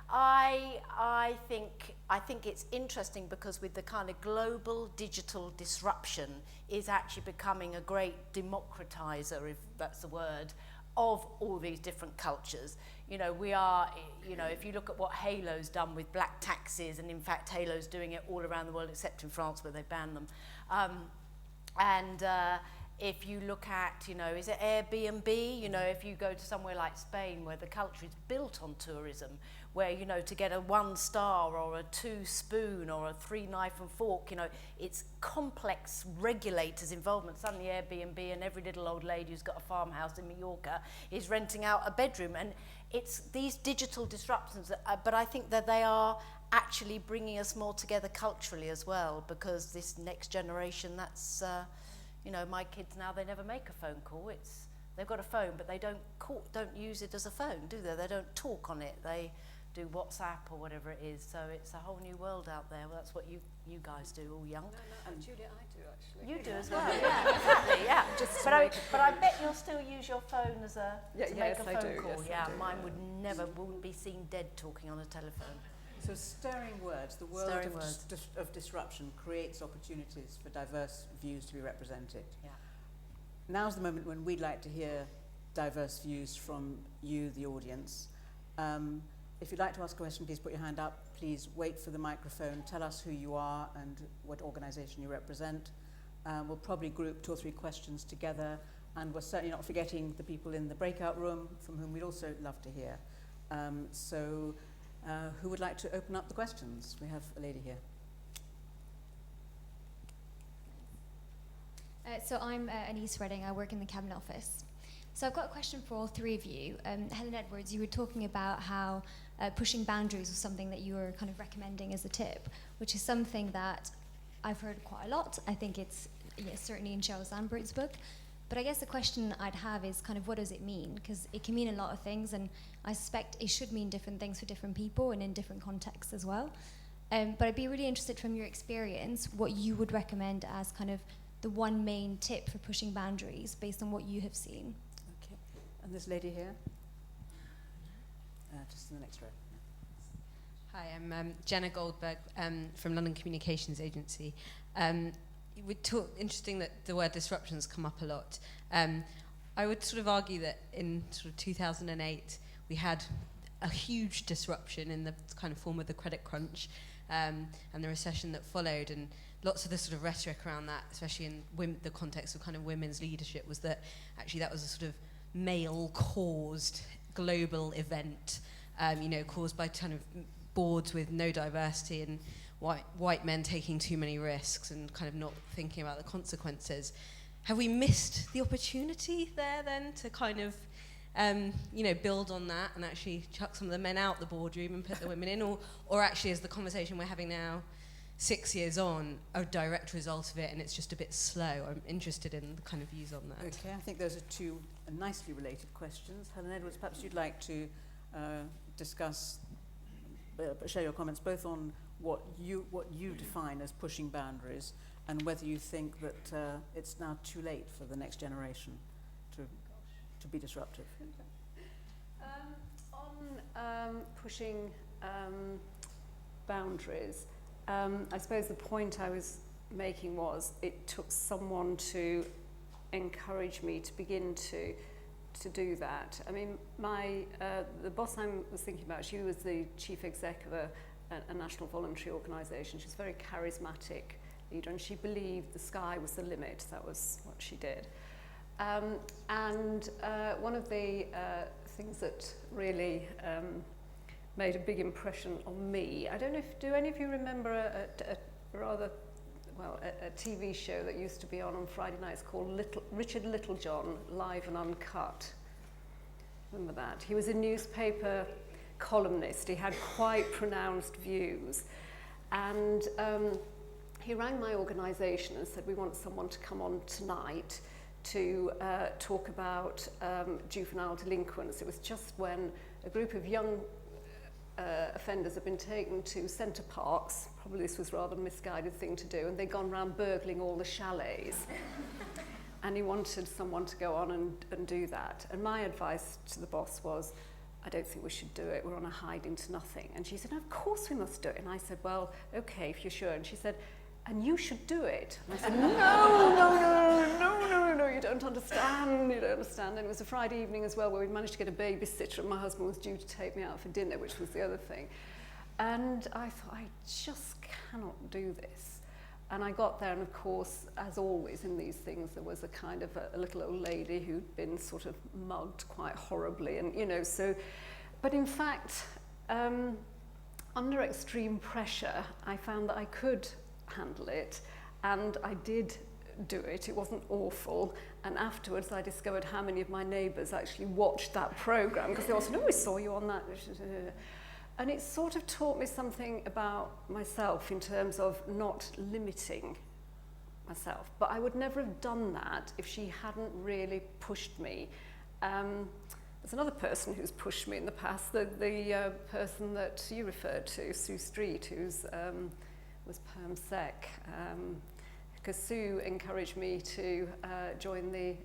I think it's interesting because with the kind of global digital disruption is actually becoming a great democratizer, if that's the word, of all these different cultures. You know, we are, you know, if you look at what Halo's done with black taxis, and in fact Halo's doing it all around the world except in France where they ban them. If you look at, you know, is it Airbnb? You know, if you go to somewhere like Spain where the culture is built on tourism, where, you know, to get a 1 star or a 2 spoon or a 3 knife and fork, you know, it's complex regulators' involvement. Suddenly Airbnb and every little old lady who's got a farmhouse in Mallorca is renting out a bedroom. And it's these digital disruptions, but I think that they are actually bringing us more together culturally as well, because this next generation, that's, you know, my kids now, they never make a phone call. They've got a phone, but they don't use it as a phone, do they? They don't talk on it. They do WhatsApp or whatever it is. So it's a whole new world out there. Well, that's what you guys do, all young. No, Julia, I do actually. You do as well, yeah, exactly, yeah. But I bet you'll still use your phone as to make a phone call. Yes, yeah, I do, mine wouldn't be seen dead talking on a telephone. So stirring words, the world of disruption creates opportunities for diverse views to be represented. Yeah. Now's the moment when we'd like to hear diverse views from you, the audience. If you'd like to ask a question, please put your hand up. Please wait for the microphone. Tell us who you are and what organisation you represent. We'll probably group 2 or 3 questions together, and we're certainly not forgetting the people in the breakout room from whom we'd also love to hear. Who would like to open up the questions? We have a lady here. So I'm Anise Redding. I work in the Cabinet Office. So I've got a question for all 3 of you. Helen Edwards, you were talking about how pushing boundaries was something that you were kind of recommending as a tip, which is something that I've heard quite a lot. I think it's certainly in Sheryl Sandberg's book. But I guess the question I'd have is kind of, what does it mean? Because it can mean a lot of things, and I suspect it should mean different things for different people and in different contexts as well. But I'd be really interested from your experience what you would recommend as kind of the one main tip for pushing boundaries based on what you have seen. Okay. And this lady here? Just in the next row. Hi, I'm Jenna Goldberg from London Communications Agency. Interesting that the word disruptions come up a lot. I would sort of argue that in sort of 2008 we had a huge disruption in the kind of form of the credit crunch and the recession that followed, and lots of the sort of rhetoric around that, especially in the context of kind of women's leadership, was that actually that was a sort of male-caused global event, caused by kind of boards with no diversity and white men taking too many risks and kind of not thinking about the consequences. Have we missed the opportunity there then to kind of, build on that and actually chuck some of the men out the boardroom and put the women in? Or actually is the conversation we're having now, 6 years on, a direct result of it and it's just a bit slow? I'm interested in the kind of views on that. Okay, I think those are 2 nicely related questions. Helen Edwards, perhaps you'd like to share your comments both on what you define as pushing boundaries and whether you think that it's now too late for the next generation to be disruptive. On pushing boundaries, I suppose the point I was making was it took someone to encourage me to begin to do that. I mean, the boss I was thinking about, she was the chief exec of a national voluntary organisation. She's a very charismatic leader, and she believed the sky was the limit. That was what she did. One of the things that really made a big impression on me, I don't know do any of you remember a TV show that used to be on Friday nights called Richard Littlejohn, Live and Uncut? Remember that? He was a newspaper columnist. He had quite pronounced views. And he rang my organisation and said, we want someone to come on tonight to talk about juvenile delinquents. It was just when a group of young offenders had been taken to Centre Parks. Probably this was a rather misguided thing to do, and they'd gone around burgling all the chalets. And he wanted someone to go on and do that. And my advice to the boss was, I don't think we should do it. We're on a hiding to nothing. And she said, no, of course we must do it. And I said, well, okay, if you're sure. And she said, and you should do it. And I said, no, you don't understand. And it was a Friday evening as well where we'd managed to get a babysitter and my husband was due to take me out for dinner, which was the other thing. And I thought, I just cannot do this. And I got there, and of course, as always in these things, there was a kind of a little old lady who'd been sort of mugged quite horribly, and so. But in fact, under extreme pressure, I found that I could handle it, and I did do it. It wasn't awful. And afterwards, I discovered how many of my neighbours actually watched that programme, because they all said, "Oh, we saw you on that." And it sort of taught me something about myself in terms of not limiting myself. But I would never have done that if she hadn't really pushed me. There's another person who's pushed me in the past, the person that you referred to, Sue Street, who's was Perm Sec. Because Sue encouraged me to join the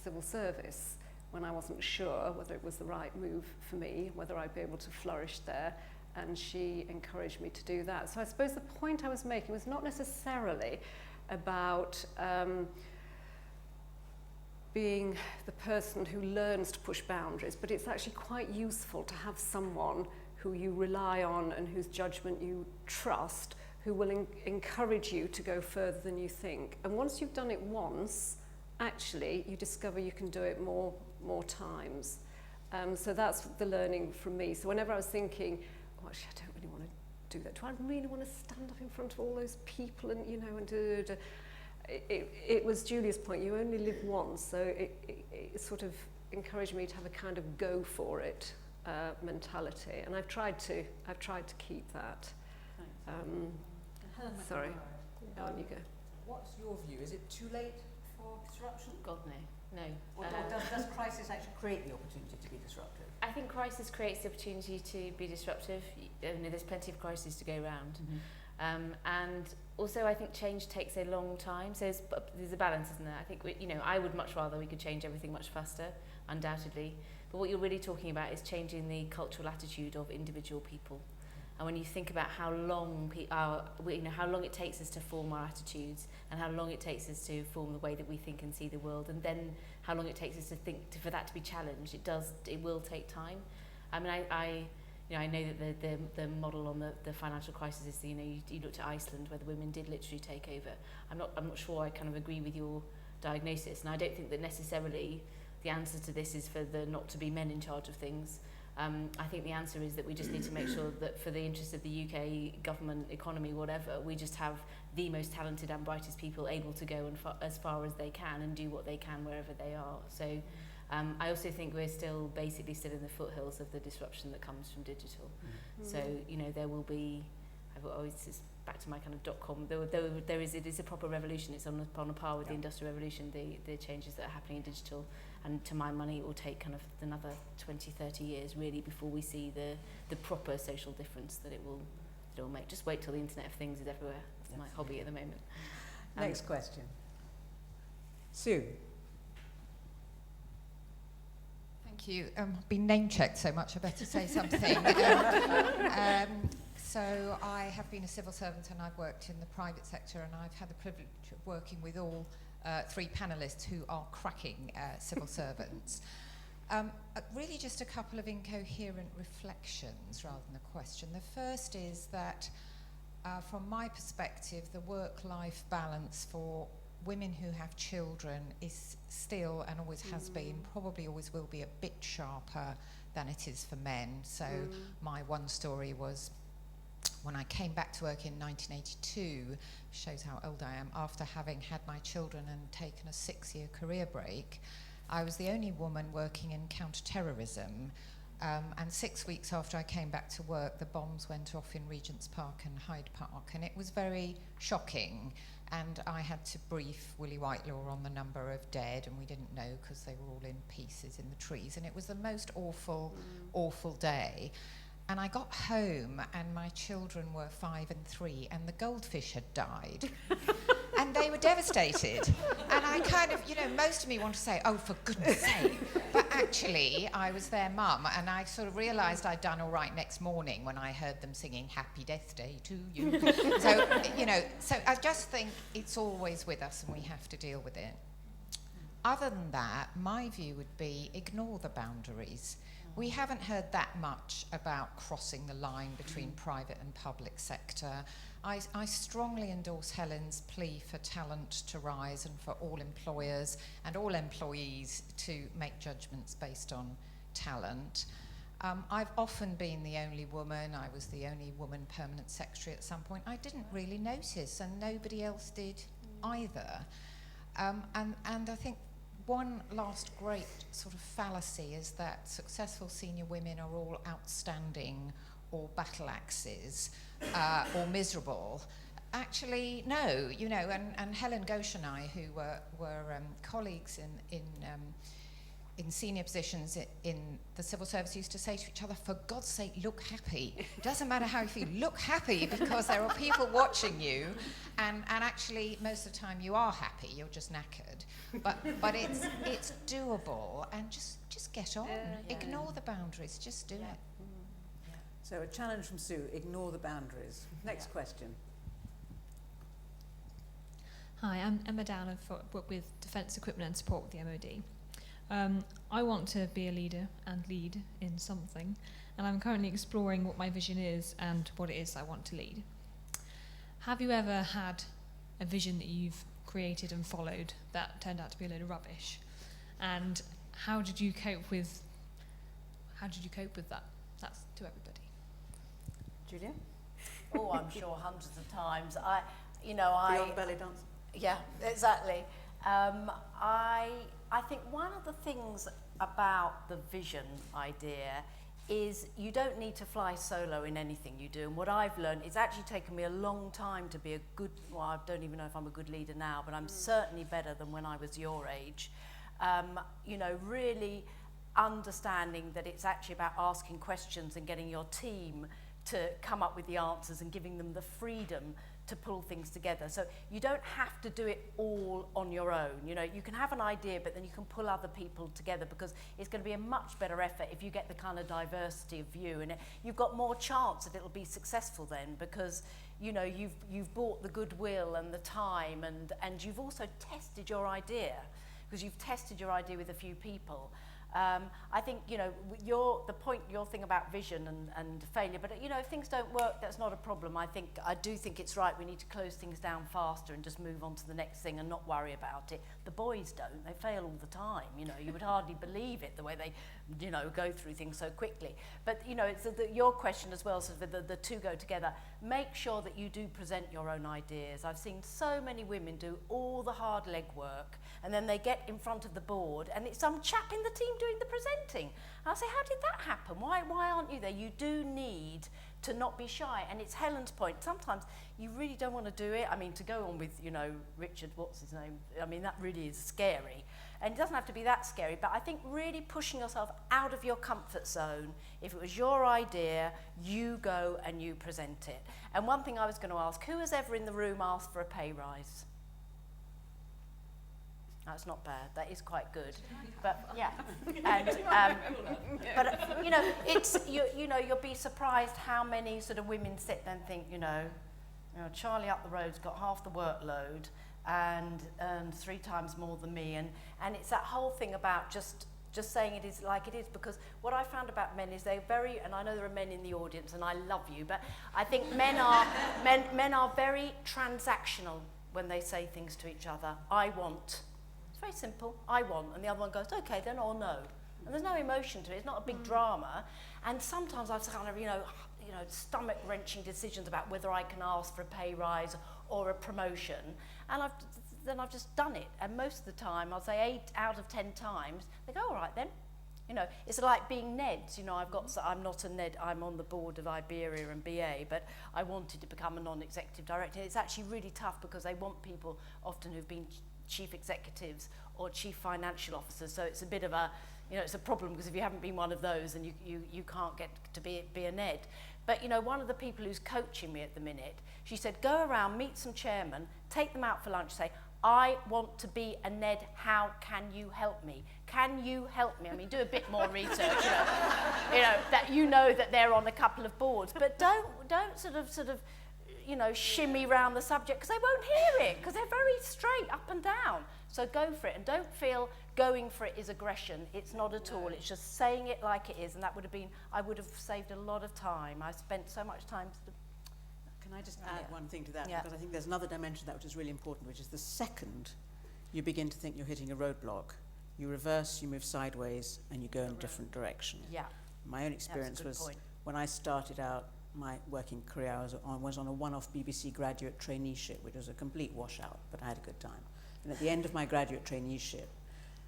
civil service when I wasn't sure whether it was the right move for me, whether I'd be able to flourish there, and she encouraged me to do that. So I suppose the point I was making was not necessarily about being the person who learns to push boundaries, but it's actually quite useful to have someone who you rely on and whose judgment you trust, who will encourage you to go further than you think. And once you've done it once, actually you discover you can do it more times. So that's the learning from me. So whenever I was thinking, oh, actually I don't really want to do that. Do I really want to stand up in front of all those people and, and it was Julia's point, you only live once. So it sort of encouraged me to have a kind of go for it mentality. And I've tried to keep that. Helen, sorry, MacNamara, on you go. What's your view? Is it too late for disruption? God, no. Or does crisis actually create the opportunity to be disruptive? I think crisis creates the opportunity to be disruptive. There's plenty of crises to go around. Mm-hmm. And also I think change takes a long time. So there's a balance, isn't there? I think, I would much rather we could change everything much faster, undoubtedly. But what you're really talking about is changing the cultural attitude of individual people. And when you think about how long how long it takes us to form our attitudes, and how long it takes us to form the way that we think and see the world, and then how long it takes us to for that to be challenged, it will take time. I mean, I know that the model on the financial crisis is, you looked at Iceland where the women did literally take over. I'm not sure I kind of agree with your diagnosis, and I don't think that necessarily the answer to this is for there not to be men in charge of things. I think the answer is that we just need to make sure that for the interests of the UK government, economy, whatever, we just have the most talented and brightest people able to go as far as they can and do what they can wherever they are. So I also think we're still basically still in the foothills of the disruption that comes from digital. Mm-hmm. So, there will be, it's back to my kind of .com, it is a proper revolution. It's on a par with the Industrial Revolution, the changes that are happening in digital. And to my money, it will take kind of another 20, 30 years really before we see the proper social difference that it will make. Just wait till the Internet of Things is everywhere. It's my hobby at the moment. Next question. Sue. Thank you. I've been name-checked so much, I better say something. So I have been a civil servant and I've worked in the private sector, and I've had the privilege of working with all three panellists who are cracking civil servants. Really just a couple of incoherent reflections rather than a question. The first is that from my perspective, the work-life balance for women who have children is still, and always has been, probably always will be, a bit sharper than it is for men. So my one story was when I came back to work in 1982, shows how old I am, after having had my children and taken a 6-year career break, I was the only woman working in counter-terrorism. And 6 weeks after I came back to work, the bombs went off in Regent's Park and Hyde Park, and it was very shocking. And I had to brief Willie Whitelaw on the number of dead, and we didn't know because they were all in pieces in the trees. And it was the most awful, awful day. And I got home and my children were 5 and 3 and the goldfish had died. And they were devastated. And I kind of, most of me want to say, oh, for goodness sake. But actually, I was their mum, and I sort of realised I'd done all right next morning when I heard them singing Happy Death Day to you. So I just think it's always with us and we have to deal with it. Other than that, my view would be ignore the boundaries. We haven't heard that much about crossing the line between private and public sector. I strongly endorse Helen's plea for talent to rise and for all employers and all employees to make judgments based on talent. I've often been the only woman. I was the only woman permanent secretary at some point. I didn't really notice, and nobody else did either. And I think one last great sort of fallacy is that successful senior women are all outstanding or battle axes or miserable. Actually, no, and Helen Ghosh and I, who were colleagues in senior positions in the civil service, used to say to each other, for God's sake, look happy. It doesn't matter how you feel, look happy, because there are people watching you, and actually most of the time you are happy, you're just knackered. But it's doable, and just get on. Ignore the boundaries, just do it. Yeah. So a challenge from Sue, ignore the boundaries. Next question. Hi, I'm Emma Down. I work with Defence Equipment and Support with the MOD. I want to be a leader and lead in something, and I'm currently exploring what my vision is and what it is I want to lead. Have you ever had a vision that you've created and followed that turned out to be a load of rubbish? And how did you cope with that? That's to everybody. Julia? Oh, I'm sure hundreds of times. Beyond belly dance? Yeah, exactly. I think one of the things about the vision idea is you don't need to fly solo in anything you do. And what I've learned, it's actually taken me a long time to be a good, well, I don't even know if I'm a good leader now, but I'm certainly better than when I was your age. Really understanding that it's actually about asking questions and getting your team to come up with the answers and giving them the freedom to pull things together. So you don't have to do it all on your own. You can have an idea, but then you can pull other people together, because it's going to be a much better effort if you get the kind of diversity of view, and you've got more chance that it'll be successful then, because you've bought the goodwill and the time, and you've also tested your idea, because you've tested your idea with a few people. I think, the point, your thing about vision and failure, but, if things don't work, that's not a problem. I do think it's right. We need to close things down faster and just move on to the next thing and not worry about it. The boys don't. They fail all the time. You would hardly believe it, the way they, go through things so quickly. But, it's your question as well, so the two go together. Make sure that you do present your own ideas. I've seen so many women do all the hard legwork, and then they get in front of the board, and it's some chap in the team doing the presenting. And I say, how did that happen? Why aren't you there? You do need to not be shy. And it's Helen's point. Sometimes you really don't want to do it. I mean, to go on with, Richard, what's his name? I mean, that really is scary. And it doesn't have to be that scary, but I think really pushing yourself out of your comfort zone. If it was your idea, you go and you present it. And one thing I was going to ask, who has ever in the room asked for a pay rise? That's not bad. That is quite good. But yeah, and it's you'll be surprised how many sort of women sit there and think, Charlie up the road's got half the workload and earned 3 times more than me, and it's that whole thing about just saying it is like it is, because what I found about men is they're very, and I know there are men in the audience, and I love you, but I think men are very transactional when they say things to each other. I want. Very simple. I want, and the other one goes, okay then, or no. And there's no emotion to it. It's not a big drama. And sometimes I've kind of, stomach-wrenching decisions about whether I can ask for a pay rise or a promotion. And I've just done it. And most of the time, I'll say 8 out of 10 times, they go, all right then. It's like being Neds. I'm not a Ned. I'm on the board of Iberia and BA, but I wanted to become a non-executive director. It's actually really tough, because they want people often who've been chief executives or chief financial officers, so it's a bit of a, You know, it's a problem because if you haven't been one of those, then you can't get to be a Ned. But, you know, one of the people who's coaching me at the minute, she said, go around, meet some chairmen, take them out for lunch, say, I want to be a Ned, how can you help me? Can you help me? I mean, do a bit more research, that you know that they're on a couple of boards, but don't sort of, you know, shimmy around the subject, because they won't hear it, because they're very straight up and down. So go for it, and don't feel going for it is aggression. It's not at all. It's just saying it like it is, and that would have been, I would have saved a lot of time. I spent so much time Can I just add one thing to that? Yeah. Because I think there's another dimension to that which is really important, which is the second you begin to think you're hitting a roadblock, you reverse, you move sideways, and you go in a different direction. Yeah. My own experience was point. when I started out my working career, I was on a one-off BBC graduate traineeship, which was a complete washout, but I had a good time. And at the end of my graduate traineeship,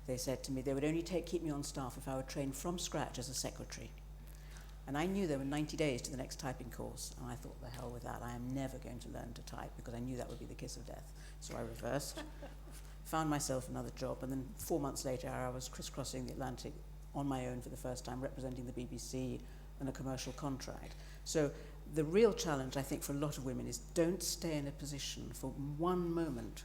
they said to me they would only keep me on staff if I were trained from scratch as a secretary. And I knew there were 90 days to the next typing course, and I thought, the hell with that, I am never going to learn to type, because I knew that would be the kiss of death. So I reversed, found myself another job, and then 4 months later I was crisscrossing the Atlantic on my own for the first time, representing the BBC and a commercial contract. So the real challenge, I think, for a lot of women is don't stay in a position for one moment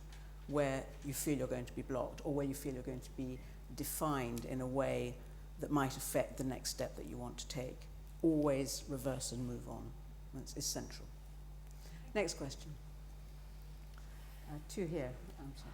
where you feel you're going to be blocked, or where you feel you're going to be defined in a way that might affect the next step that you want to take. Always reverse and move on. That's essential. Next question. Two here. I'm sorry.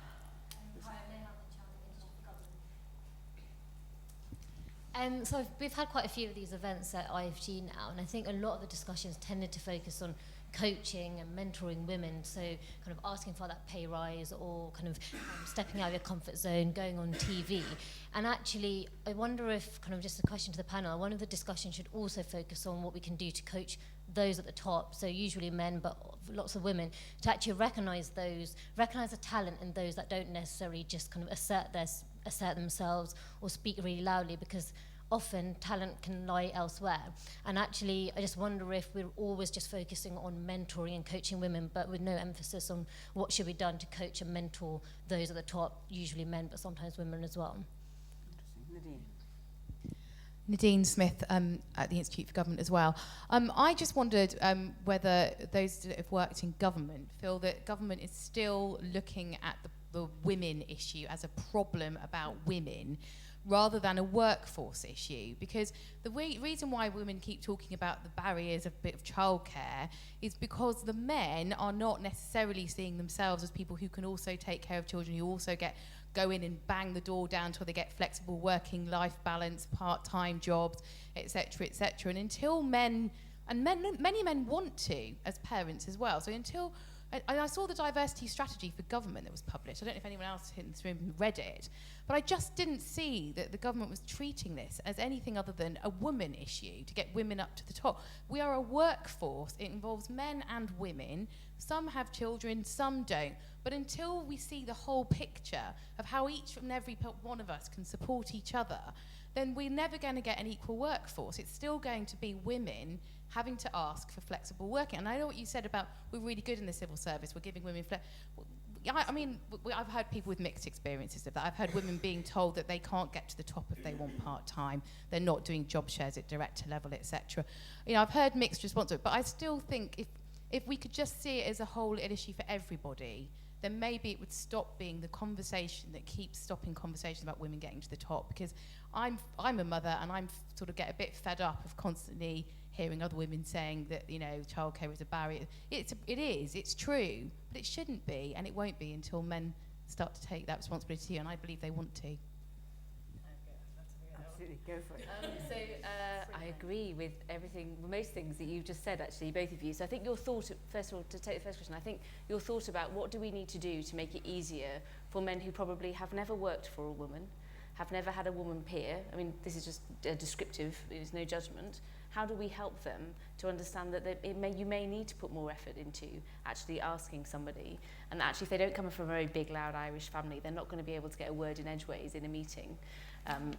So we've had quite a few of these events at IFG now, and I think a lot of the discussions tended to focus on coaching and mentoring women, so kind of asking for that pay rise, or kind of stepping out of your comfort zone, going on TV. And actually, I wonder if, kind of just a question to the panel, one of the discussions should also focus on what we can do to coach those at the top, so usually men, but lots of women, to actually recognise the talent in those that don't necessarily just kind of assert themselves or speak really loudly, because often talent can lie elsewhere. And actually, I just wonder if we're always just focusing on mentoring and coaching women, but with no emphasis on what should be done to coach and mentor those at the top, usually men, but sometimes women as well. Interesting. Nadine. Nadine Smith at the Institute for Government as well. I just wondered whether those that have worked in government feel that government is still looking at the women issue as a problem about women, rather than a workforce issue, because the reason why women keep talking about the barriers of a bit of childcare is because the men are not necessarily seeing themselves as people who can also take care of children, who also go in and bang the door down until they get flexible working life balance, part-time jobs, etc., etc. And until many men want to, as parents as well, so until I saw the diversity strategy for government that was published. I don't know if anyone else in this room read it, but I just didn't see that the government was treating this as anything other than a woman issue to get women up to the top. We are a workforce. It involves men and women. Some have children, some don't. But until we see the whole picture of how each and every one of us can support each other, then we're never going to get an equal workforce. It's still going to be women having to ask for flexible working. And I know what you said about we're really good in the civil service, we're giving women I've heard people with mixed experiences of that. I've heard women being told that they can't get to the top if they want part-time, they're not doing job shares at director level, etc. I've heard mixed responses, but I still think if we could just see it as a whole an issue for everybody, then maybe it would stop being the conversation that keeps stopping conversations about women getting to the top. Because I'm a mother, and I'm sort of get a bit fed up of constantly hearing other women saying that childcare is a barrier. It's true, but it shouldn't be, and it won't be until men start to take that responsibility, and I believe they want to. Absolutely, go for it. I agree with most things that you've just said, actually, both of you. So I think your thought, first of all, to take the first question, I think your thought about what do we need to do to make it easier for men who probably have never worked for a woman, have never had a woman peer. I mean, this is just descriptive, there's no judgment. How do we help them to understand that you may need to put more effort into actually asking somebody? And actually, if they don't come from a very big, loud Irish family, they're not going to be able to get a word in edgeways in a meeting.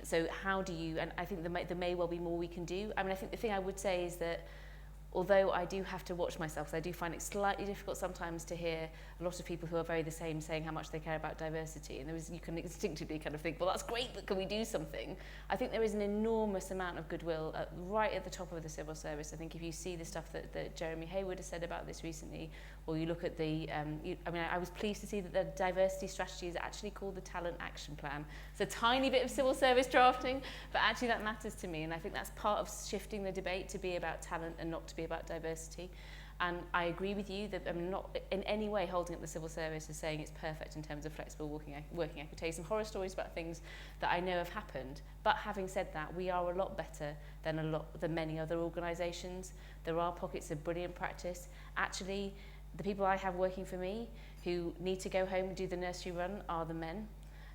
So how do you, and I think there may well be more we can do. I mean, I think the thing I would say is that although I do have to watch myself, because I do find it slightly difficult sometimes to hear a lot of people who are very the same saying how much they care about diversity, and you can instinctively kind of think, well, that's great, but can we do something? I think there is an enormous amount of goodwill right at the top of the civil service. I think if you see the stuff that Jeremy Hayward has said about this recently, or you look at the, I was pleased to see that the diversity strategy is actually called the Talent Action Plan. It's a tiny bit of civil service drafting, but actually that matters to me, and I think that's part of shifting the debate to be about talent and not to be about diversity. And I agree with you that I'm not in any way holding up the civil service as saying it's perfect in terms of flexible working. I can tell you some horror stories about things that I know have happened. But having said that, we are a lot better than many other organisations. There are pockets of brilliant practice. Actually, the people I have working for me who need to go home and do the nursery run are the men.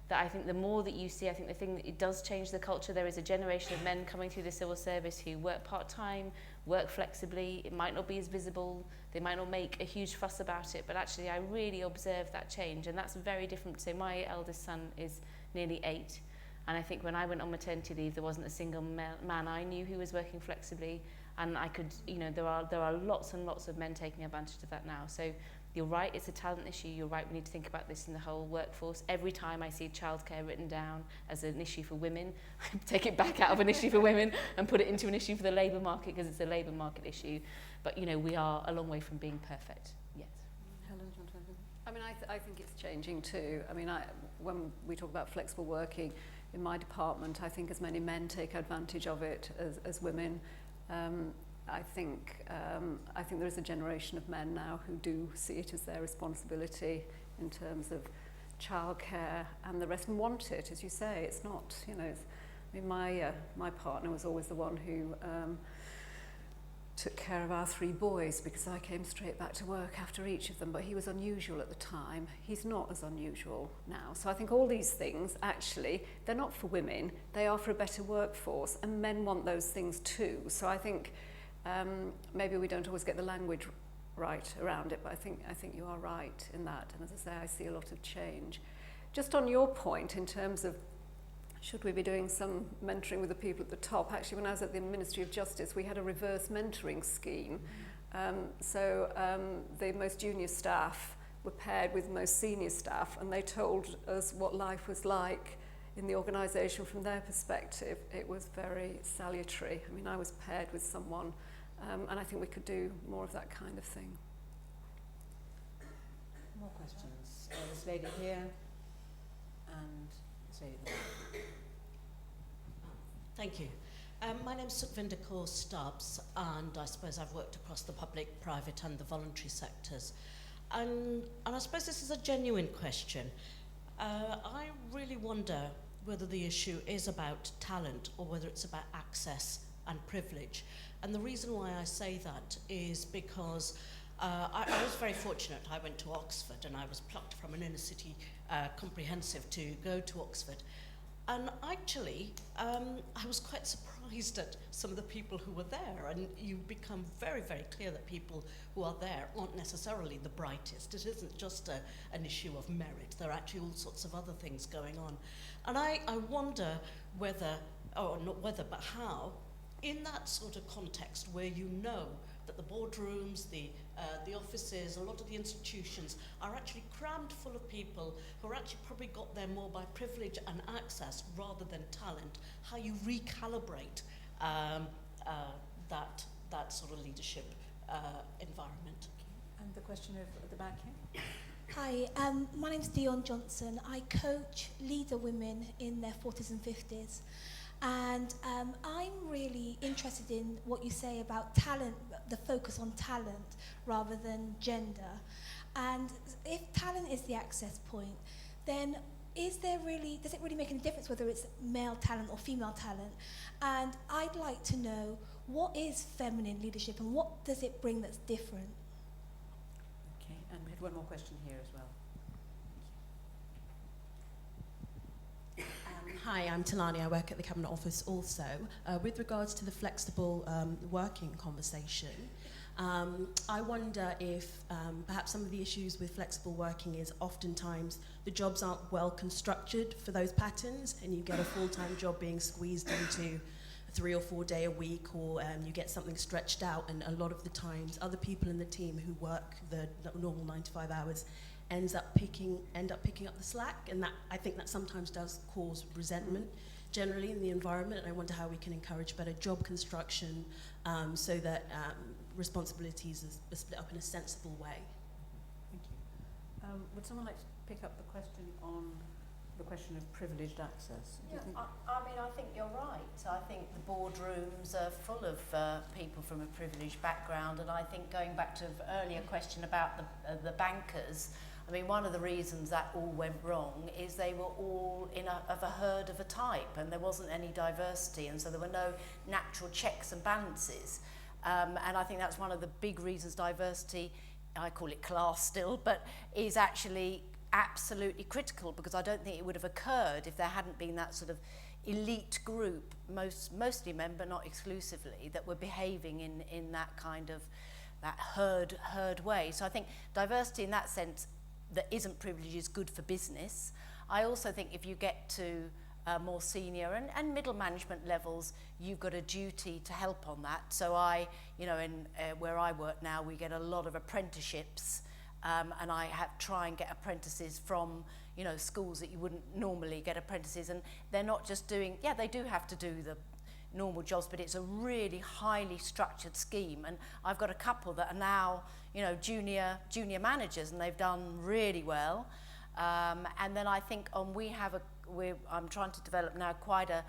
That I think the more that you see, I think the thing that it does change the culture. There is a generation of men coming through the civil service who work part-time, work flexibly. It might not be as visible. They might not make a huge fuss about it, but actually I really observe that change, and that's very different. So my eldest son is nearly 8, and I think when I went on maternity leave, there wasn't a single man I knew who was working flexibly, and I could, there are lots and lots of men taking advantage of that now. So you're right, it's a talent issue. You're right, we need to think about this in the whole workforce. Every time I see childcare written down as an issue for women, I take it back out of an issue for women and put it into an issue for the labour market, because it's a labour market issue. But, we are a long way from being perfect yet. Helen, do you want to add anything? I think it's changing too. When we talk about flexible working, in my department, I think as many men take advantage of it as women. I think there is a generation of men now who do see it as their responsibility in terms of childcare and the rest, and want it, as you say. It's not, my partner was always the one who took care of our 3 boys, because I came straight back to work after each of them, but he was unusual at the time. He's not as unusual now. So I think all these things, actually, they're not for women, they are for a better workforce, and men want those things too. So I think maybe we don't always get the language right around it, but I think you are right in that. And as I say, I see a lot of change. Just on your point, in terms of should we be doing some mentoring with the people at the top? Actually, when I was at the Ministry of Justice, we had a reverse mentoring scheme. The most junior staff were paired with most senior staff, and they told us what life was like in the organisation from their perspective. It was very salutary. I was paired with someone, and I think we could do more of that kind of thing. More questions? This lady here, and this lady there. Thank you. My name is Satvinder Kaur Stubbs, and I suppose I've worked across the public, private and the voluntary sectors. And I suppose this is a genuine question. I really wonder whether the issue is about talent or whether it's about access and privilege. And the reason why I say that is because I was very fortunate. I went to Oxford, and I was plucked from an inner city comprehensive to go to Oxford. And actually, I was quite surprised at some of the people who were there, and you become very, very clear that people who are there aren't necessarily the brightest. It isn't just an issue of merit. There are actually all sorts of other things going on. And I wonder whether, or not whether, but how, in that sort of context where you know that the boardrooms, the offices, a lot of the institutions are actually crammed full of people who are actually probably got there more by privilege and access rather than talent, how you recalibrate that sort of leadership environment. And the question at the back here? Hi, my name's Deon Johnson. I coach leader women in their 40s and 50s. And I'm really interested in what you say about talent, the focus on talent rather than gender. And if talent is the access point, then does it really make any difference whether it's male talent or female talent? And I'd like to know, what is feminine leadership and what does it bring that's different? Okay, and we had one more question here as well. Hi, I'm Tolani. I work at the Cabinet Office also. With regards to the flexible working conversation, I wonder if perhaps some of the issues with flexible working is oftentimes the jobs aren't well constructed for those patterns, and you get a full-time job being squeezed into a 3 or 4 day a week, or you get something stretched out, and a lot of the times other people in the team who work the normal 9 to 5 hours end up picking up the slack, and that, I think that sometimes does cause resentment generally in the environment. And I wonder how we can encourage better job construction so that responsibilities are split up in a sensible way. Thank you. Would someone like to pick up the question on the question of privileged access? Yeah, I mean, I think you're right. I think the boardrooms are full of people from a privileged background, and I think going back to an earlier question about the bankers, I mean, one of the reasons that all went wrong is they were all of a herd of a type, and there wasn't any diversity, and so there were no natural checks and balances. And I think that's one of the big reasons diversity, I call it class still, but is actually absolutely critical, because I don't think it would have occurred if there hadn't been that sort of elite group, mostly men but not exclusively, that were behaving in that kind of that herd way. So I think diversity in that sense that isn't privilege is good for business. I also think if you get to more senior and middle management levels, you've got a duty to help on that. So where I work now, we get a lot of apprenticeships, and I try and get apprentices from, schools that you wouldn't normally get apprentices, and they're not just doing, they do have to do the normal jobs, but it's a really highly structured scheme. And I've got a couple that are now, junior managers, and they've done really well. And then I think I'm trying to develop now quite a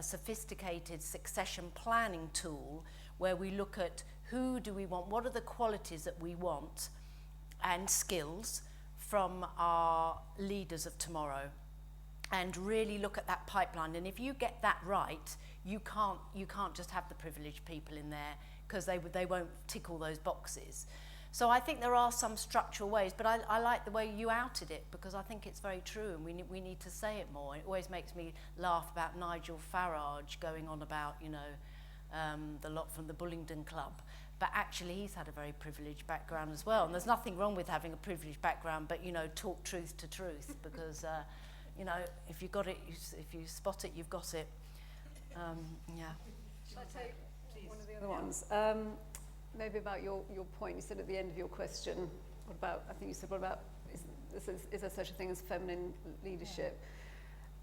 sophisticated succession planning tool, where we look at who do we want, what are the qualities that we want, and skills from our leaders of tomorrow, and really look at that pipeline. And if you get that right, you can't just have the privileged people in there, because they won't tick all those boxes. So I think there are some structural ways, but I like the way you outed it, because I think it's very true, and we need to say it more. It always makes me laugh about Nigel Farage going on about, the lot from the Bullingdon Club. But actually he's had a very privileged background as well. And there's nothing wrong with having a privileged background, but, talk truth to truth, because, if you got it, if you spot it, you've got it. Yeah. Shall I take one of the other ones? Maybe about your point, you said at the end of your question, what about is there such a thing as feminine leadership?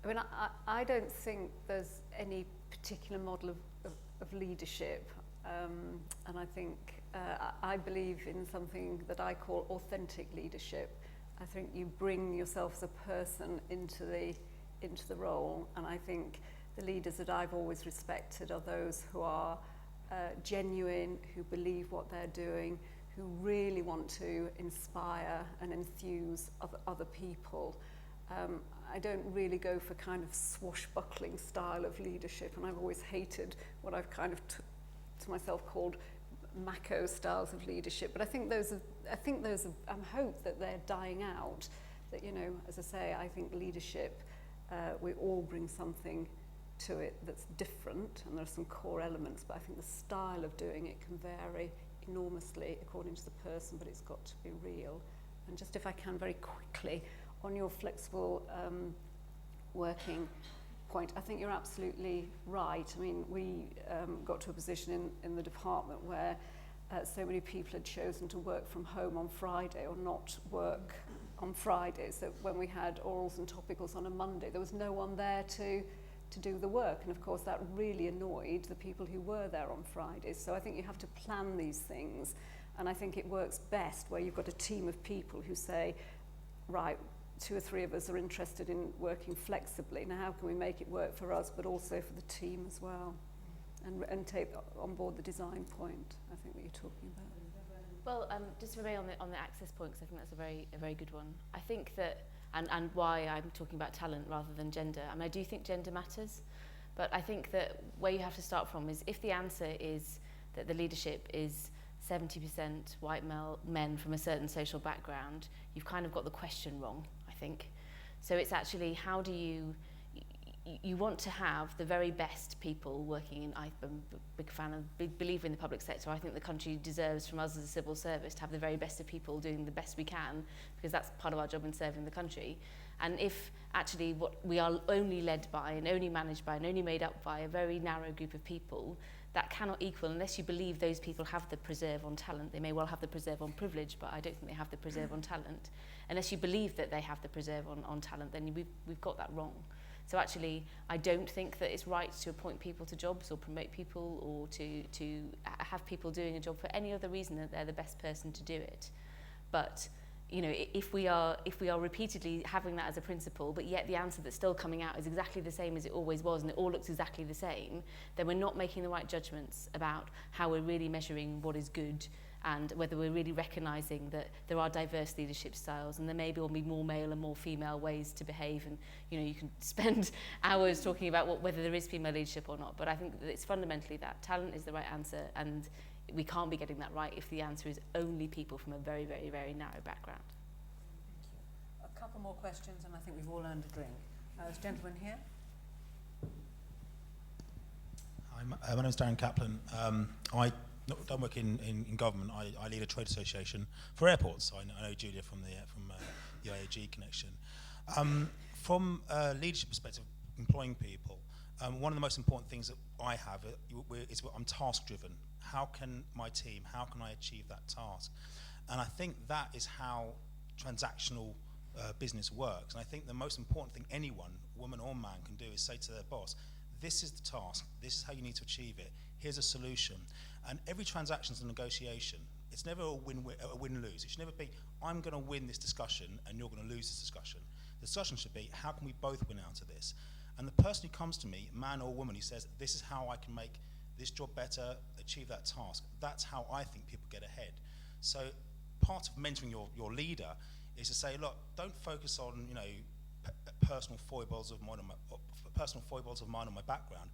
I mean, I don't think there's any particular model of leadership, and I think I believe in something that I call authentic leadership. I think you bring yourself as a person into the role, and I think the leaders that I've always respected are those who are genuine, who believe what they're doing, who really want to inspire and enthuse other people. I don't really go for kind of swashbuckling style of leadership, and I've always hated what I've kind of to myself called macho styles of leadership. But I think those are I hope that they're dying out. That, as I say, I think leadership, we all bring something to it that's different, and there are some core elements, but I think the style of doing it can vary enormously according to the person, but it's got to be real. And just if I can very quickly, on your flexible working point, I think you're absolutely right. I mean, we got to a position in the department where so many people had chosen to work from home on Friday or not work on Fridays, that when we had orals and topicals on a Monday, there was no one there to do the work. And of course that really annoyed the people who were there on Fridays. So I think you have to plan these things, and I think it works best where you've got a team of people who say, right, 2 or 3 of us are interested in working flexibly. Now how can we make it work for us but also for the team as well, and take on board the design point, I think, that you're talking about. Well, just to remain on the access point, because I think that's a very good one. I think that, and why I'm talking about talent rather than gender. I mean, I do think gender matters, but I think that where you have to start from is, if the answer is that the leadership is 70% white men from a certain social background, you've kind of got the question wrong, I think. So it's actually, how do you you want to have the very best people working in, I'm a big fan of, big believer in the public sector. I think the country deserves from us as a civil service to have the very best of people doing the best we can, because that's part of our job in serving the country. And if actually what we are only led by and only managed by and only made up by a very narrow group of people, that cannot equal, unless you believe those people have the preserve on talent. They may well have the preserve on privilege, but I don't think they have the preserve on talent. Unless you believe that they have the preserve on talent, then we've got that wrong. So actually, I don't think that it's right to appoint people to jobs or promote people or to have people doing a job for any other reason that they're the best person to do it. But you know, if we are repeatedly having that as a principle, but yet the answer that's still coming out is exactly the same as it always was, and it all looks exactly the same, then we're not making the right judgments about how we're really measuring what is good, and whether we're really recognising that there are diverse leadership styles, and there may be more male and more female ways to behave. And you know, you can spend hours talking about whether there is female leadership or not, but I think that it's fundamentally that talent is the right answer, and we can't be getting that right if the answer is only people from a very, very, very narrow background. Thank you. A couple more questions, and I think we've all earned a drink. This gentleman here. Hi, my name is Darren Kaplan. I don't work in government. I lead a trade association for airports. I know Julia from the IAG connection. From a leadership perspective, employing people, one of the most important things that I have is I'm task driven. How can my team, how can I achieve that task? And I think that is how transactional business works. And I think the most important thing anyone, woman or man, can do is say to their boss, this is the task, this is how you need to achieve it, here's a solution. And every transaction is a negotiation. It's never a win-lose. It should never be, I'm going to win this discussion and you're going to lose this discussion. The discussion should be, how can we both win out of this? And the person who comes to me, man or woman, who says, this is how I can make this job better, achieve that task, that's how I think people get ahead. So part of mentoring your leader is to say, look, don't focus on personal foibles of mine or my background.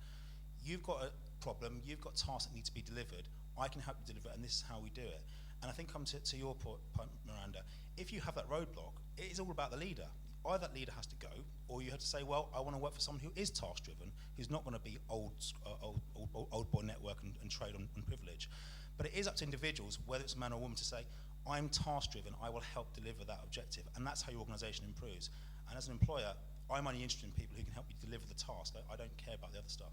You've got a problem, you've got tasks that need to be delivered, I can help you deliver it, and this is how we do it. And I think come to your point, Miranda, if you have that roadblock, it is all about the leader. Either that leader has to go, or you have to say, well, I want to work for someone who is task-driven, who's not going to be old boy network and trade on privilege. But it is up to individuals, whether it's a man or a woman, to say, I'm task-driven, I will help deliver that objective. And that's how your organisation improves. And as an employer, I'm only interested in people who can help you deliver the task. I don't care about the other stuff.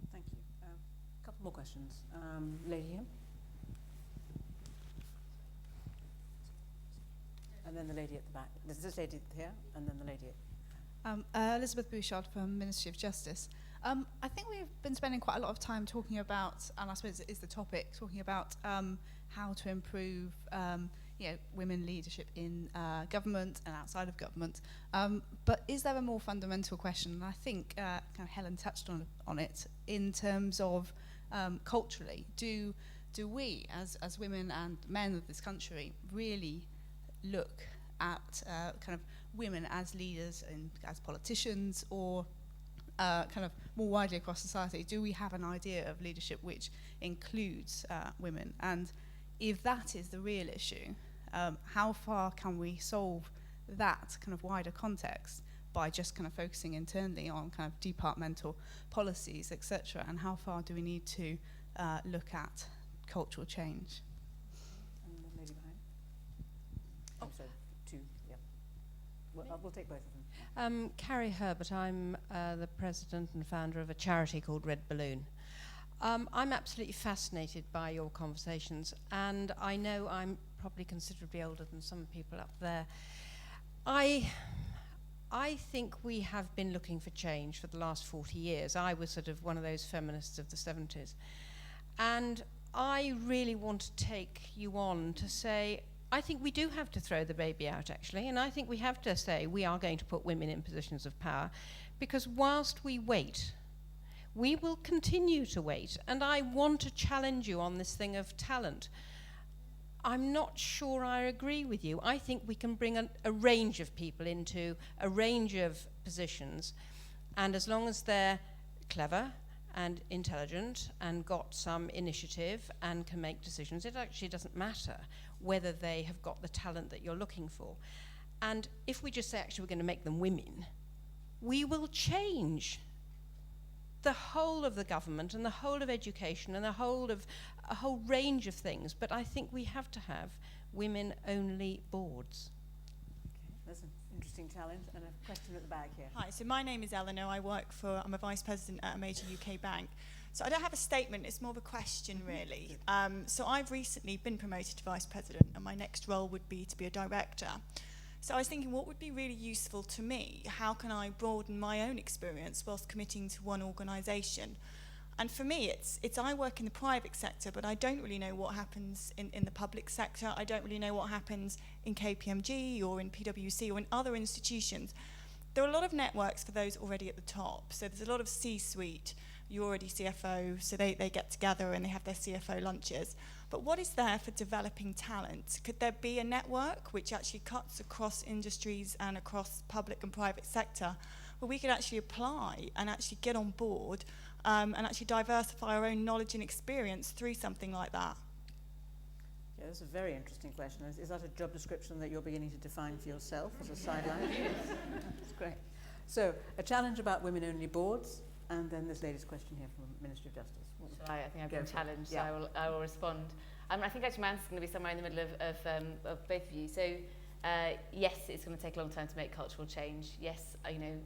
Okay, thank you. A couple more questions. Lady here. And then the lady at the back. There's this lady here, and then the lady at Elizabeth Bouchard from Ministry of Justice. I think we've been spending quite a lot of time talking about, and I suppose it is the topic, talking about how to improve women leadership in government and outside of government. But is there a more fundamental question? And I think kind of Helen touched on it in terms of culturally. Do we, as women and men of this country, really look at kind of women as leaders and as politicians, or kind of more widely across society? Do we have an idea of leadership which includes women? And if that is the real issue, how far can we solve that kind of wider context by just kind of focusing internally on kind of departmental policies, etc.? And how far do we need to look at cultural change? And the lady behind. Oh, sorry, two, yeah. We'll take both of them. Carrie Herbert, I'm the president and founder of a charity called Red Balloon. I'm absolutely fascinated by your conversations, and I know I'm probably considerably older than some people up there. I think we have been looking for change for the last 40 years. I was sort of one of those feminists of the 70s. And I really want to take you on to say, I think we do have to throw the baby out, actually, and I think we have to say we are going to put women in positions of power, because whilst we wait, we will continue to wait. And I want to challenge you on this thing of talent. I'm not sure I agree with you. I think we can bring a range of people into a range of positions, and as long as they're clever and intelligent and got some initiative and can make decisions, it actually doesn't matter whether they have got the talent that you're looking for. And if we just say, actually, we're going to make them women, we will change the whole of the government and the whole of education and a whole range of things. But I think we have to have women-only boards. Okay, that's an interesting challenge, and a question at the back here. Hi, so my name is Eleanor. I'm a vice president at a major UK bank. So I don't have a statement, it's more of a question really. So I've recently been promoted to vice president, and my next role would be to be a director. So I was thinking, what would be really useful to me? How can I broaden my own experience whilst committing to one organisation? And for me, it's I work in the private sector, but I don't really know what happens in the public sector. I don't really know what happens in KPMG or in PwC or in other institutions. There are a lot of networks for those already at the top. So there's a lot of C-suite. You're already CFO, so they get together and they have their CFO lunches. But what is there for developing talent? Could there be a network which actually cuts across industries and across public and private sector, where we could actually apply and actually get on board and actually diversify our own knowledge and experience through something like that? Yeah, that's a very interesting question. Is that a job description that you're beginning to define for yourself as a sideline? That's great. So, a challenge about women-only boards, and then this lady's question here from the Ministry of Justice. I think I've been challenged, so I will respond. I think actually my answer is going to be somewhere in the middle of both of you. So, yes, it's going to take a long time to make cultural change. Yes,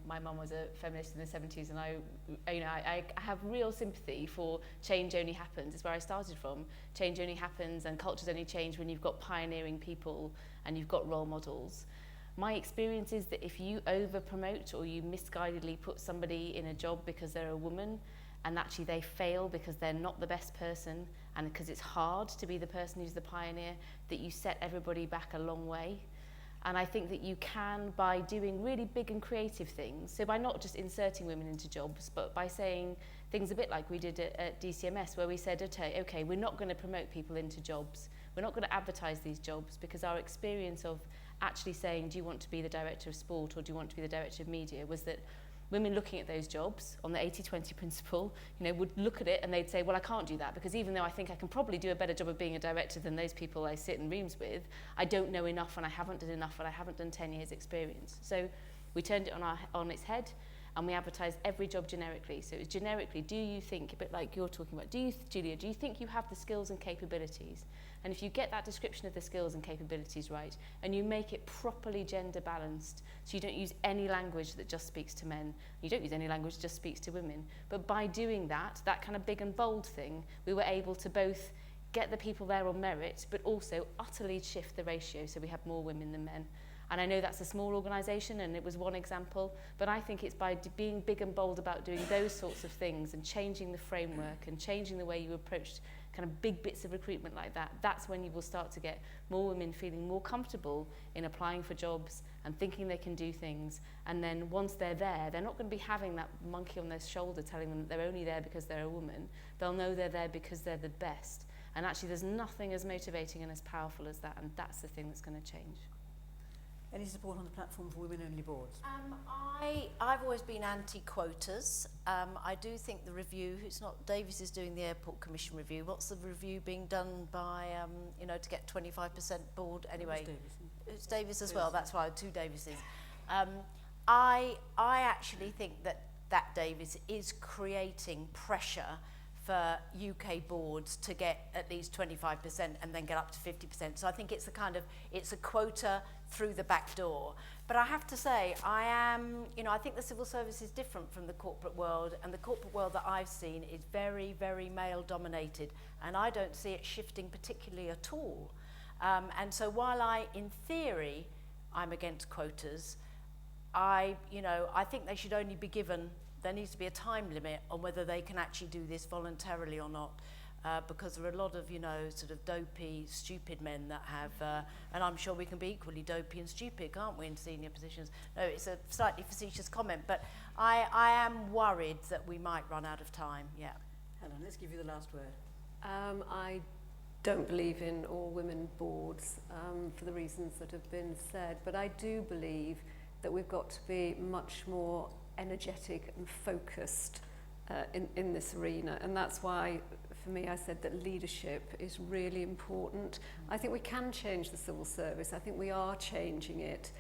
my mum was a feminist in the 70s, and I have real sympathy for change only happens. It's where I started from. Change only happens, and cultures only change when you've got pioneering people and you've got role models. My experience is that if you over-promote or you misguidedly put somebody in a job because they're a woman, and actually they fail because they're not the best person, and because it's hard to be the person who's the pioneer, that you set everybody back a long way. And I think that you can, by doing really big and creative things, so by not just inserting women into jobs, but by saying things a bit like we did at DCMS, where we said, okay, we're not going to promote people into jobs. We're not going to advertise these jobs, because our experience of actually saying, do you want to be the director of sport or do you want to be the director of media, was that women looking at those jobs on the 80-20 principle, would look at it and they'd say, well, I can't do that, because even though I think I can probably do a better job of being a director than those people I sit in rooms with, I don't know enough and I haven't done enough and I haven't done 10 years experience. So we turned it on its head, and we advertised every job generically. So it was generically, do you think, a bit like you're talking about, Julia, do you think you have the skills and capabilities? And if you get that description of the skills and capabilities right, and you make it properly gender balanced, so you don't use any language that just speaks to men, you don't use any language that just speaks to women, but by doing that kind of big and bold thing, we were able to both get the people there on merit, but also utterly shift the ratio so we have more women than men. And I know that's a small organisation and it was one example, but I think it's by being big and bold about doing those sorts of things and changing the framework and changing the way you approach kind of big bits of recruitment like that, that's when you will start to get more women feeling more comfortable in applying for jobs and thinking they can do things. And then once they're there, they're not going to be having that monkey on their shoulder telling them that they're only there because they're a woman. They'll know they're there because they're the best. And actually there's nothing as motivating and as powerful as that, and that's the thing that's going to change. Any support on the platform for women-only boards? I've always been anti-quotas. I do think the review, it's not Davies is doing the Airport Commission review. What's the review being done by, to get 25% board? Anyway, it's Davies as well. That's why two Davieses. I actually think that Davies is creating pressure for UK boards to get at least 25% and then get up to 50%. So I think it's a quota through the back door. But I have to say, I think the civil service is different from the corporate world, and the corporate world that I've seen is very, very male dominated, and I don't see it shifting particularly at all. And so while in theory, I'm against quotas, I think they should only be given. There needs to be a time limit on whether they can actually do this voluntarily or not, because there are a lot of, sort of dopey, stupid men that have, and I'm sure we can be equally dopey and stupid, can't we, in senior positions? No, it's a slightly facetious comment, but I am worried that we might run out of time, yeah. Helen, let's give you the last word. I don't believe in all women boards for the reasons that have been said, but I do believe that we've got to be much more energetic and focused in this arena, and that's why for me I said that leadership is really important. I think we can change the civil service. I think we are changing it.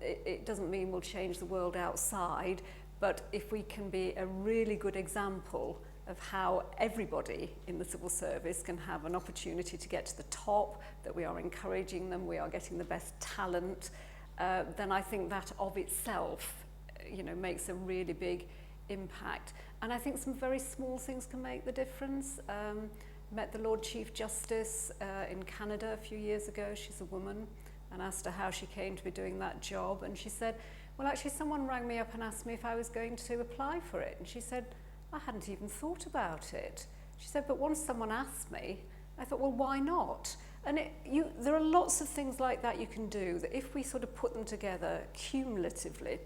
It doesn't mean we'll change the world outside, But if we can be a really good example of how everybody in the civil service can have an opportunity to get to the top, that we are encouraging them, we are getting the best talent, then I think that of itself, makes a really big impact. And I think some very small things can make the difference. Met the Lord Chief Justice in Canada a few years ago. She's a woman, and asked her how she came to be doing that job. And she said, well, actually, someone rang me up and asked me if I was going to apply for it. And she said, I hadn't even thought about it. She said, but once someone asked me, I thought, well, why not? And there are lots of things like that you can do, that if we sort of put them together cumulatively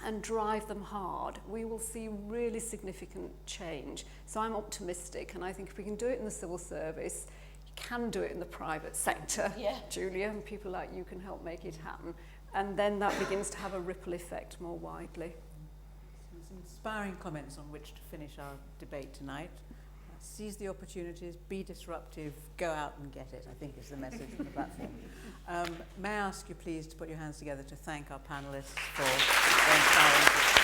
and drive them hard, we will see really significant change. So I'm optimistic, and I think if we can do it in the civil service, you can do it in the private sector, Julia, and people like you can help make it happen. And then that begins to have a ripple effect more widely. Some inspiring comments on which to finish our debate tonight. Seize the opportunities, be disruptive, go out and get it, I think is the message on the platform. May I ask you please to put your hands together to thank our panellists for their inspiring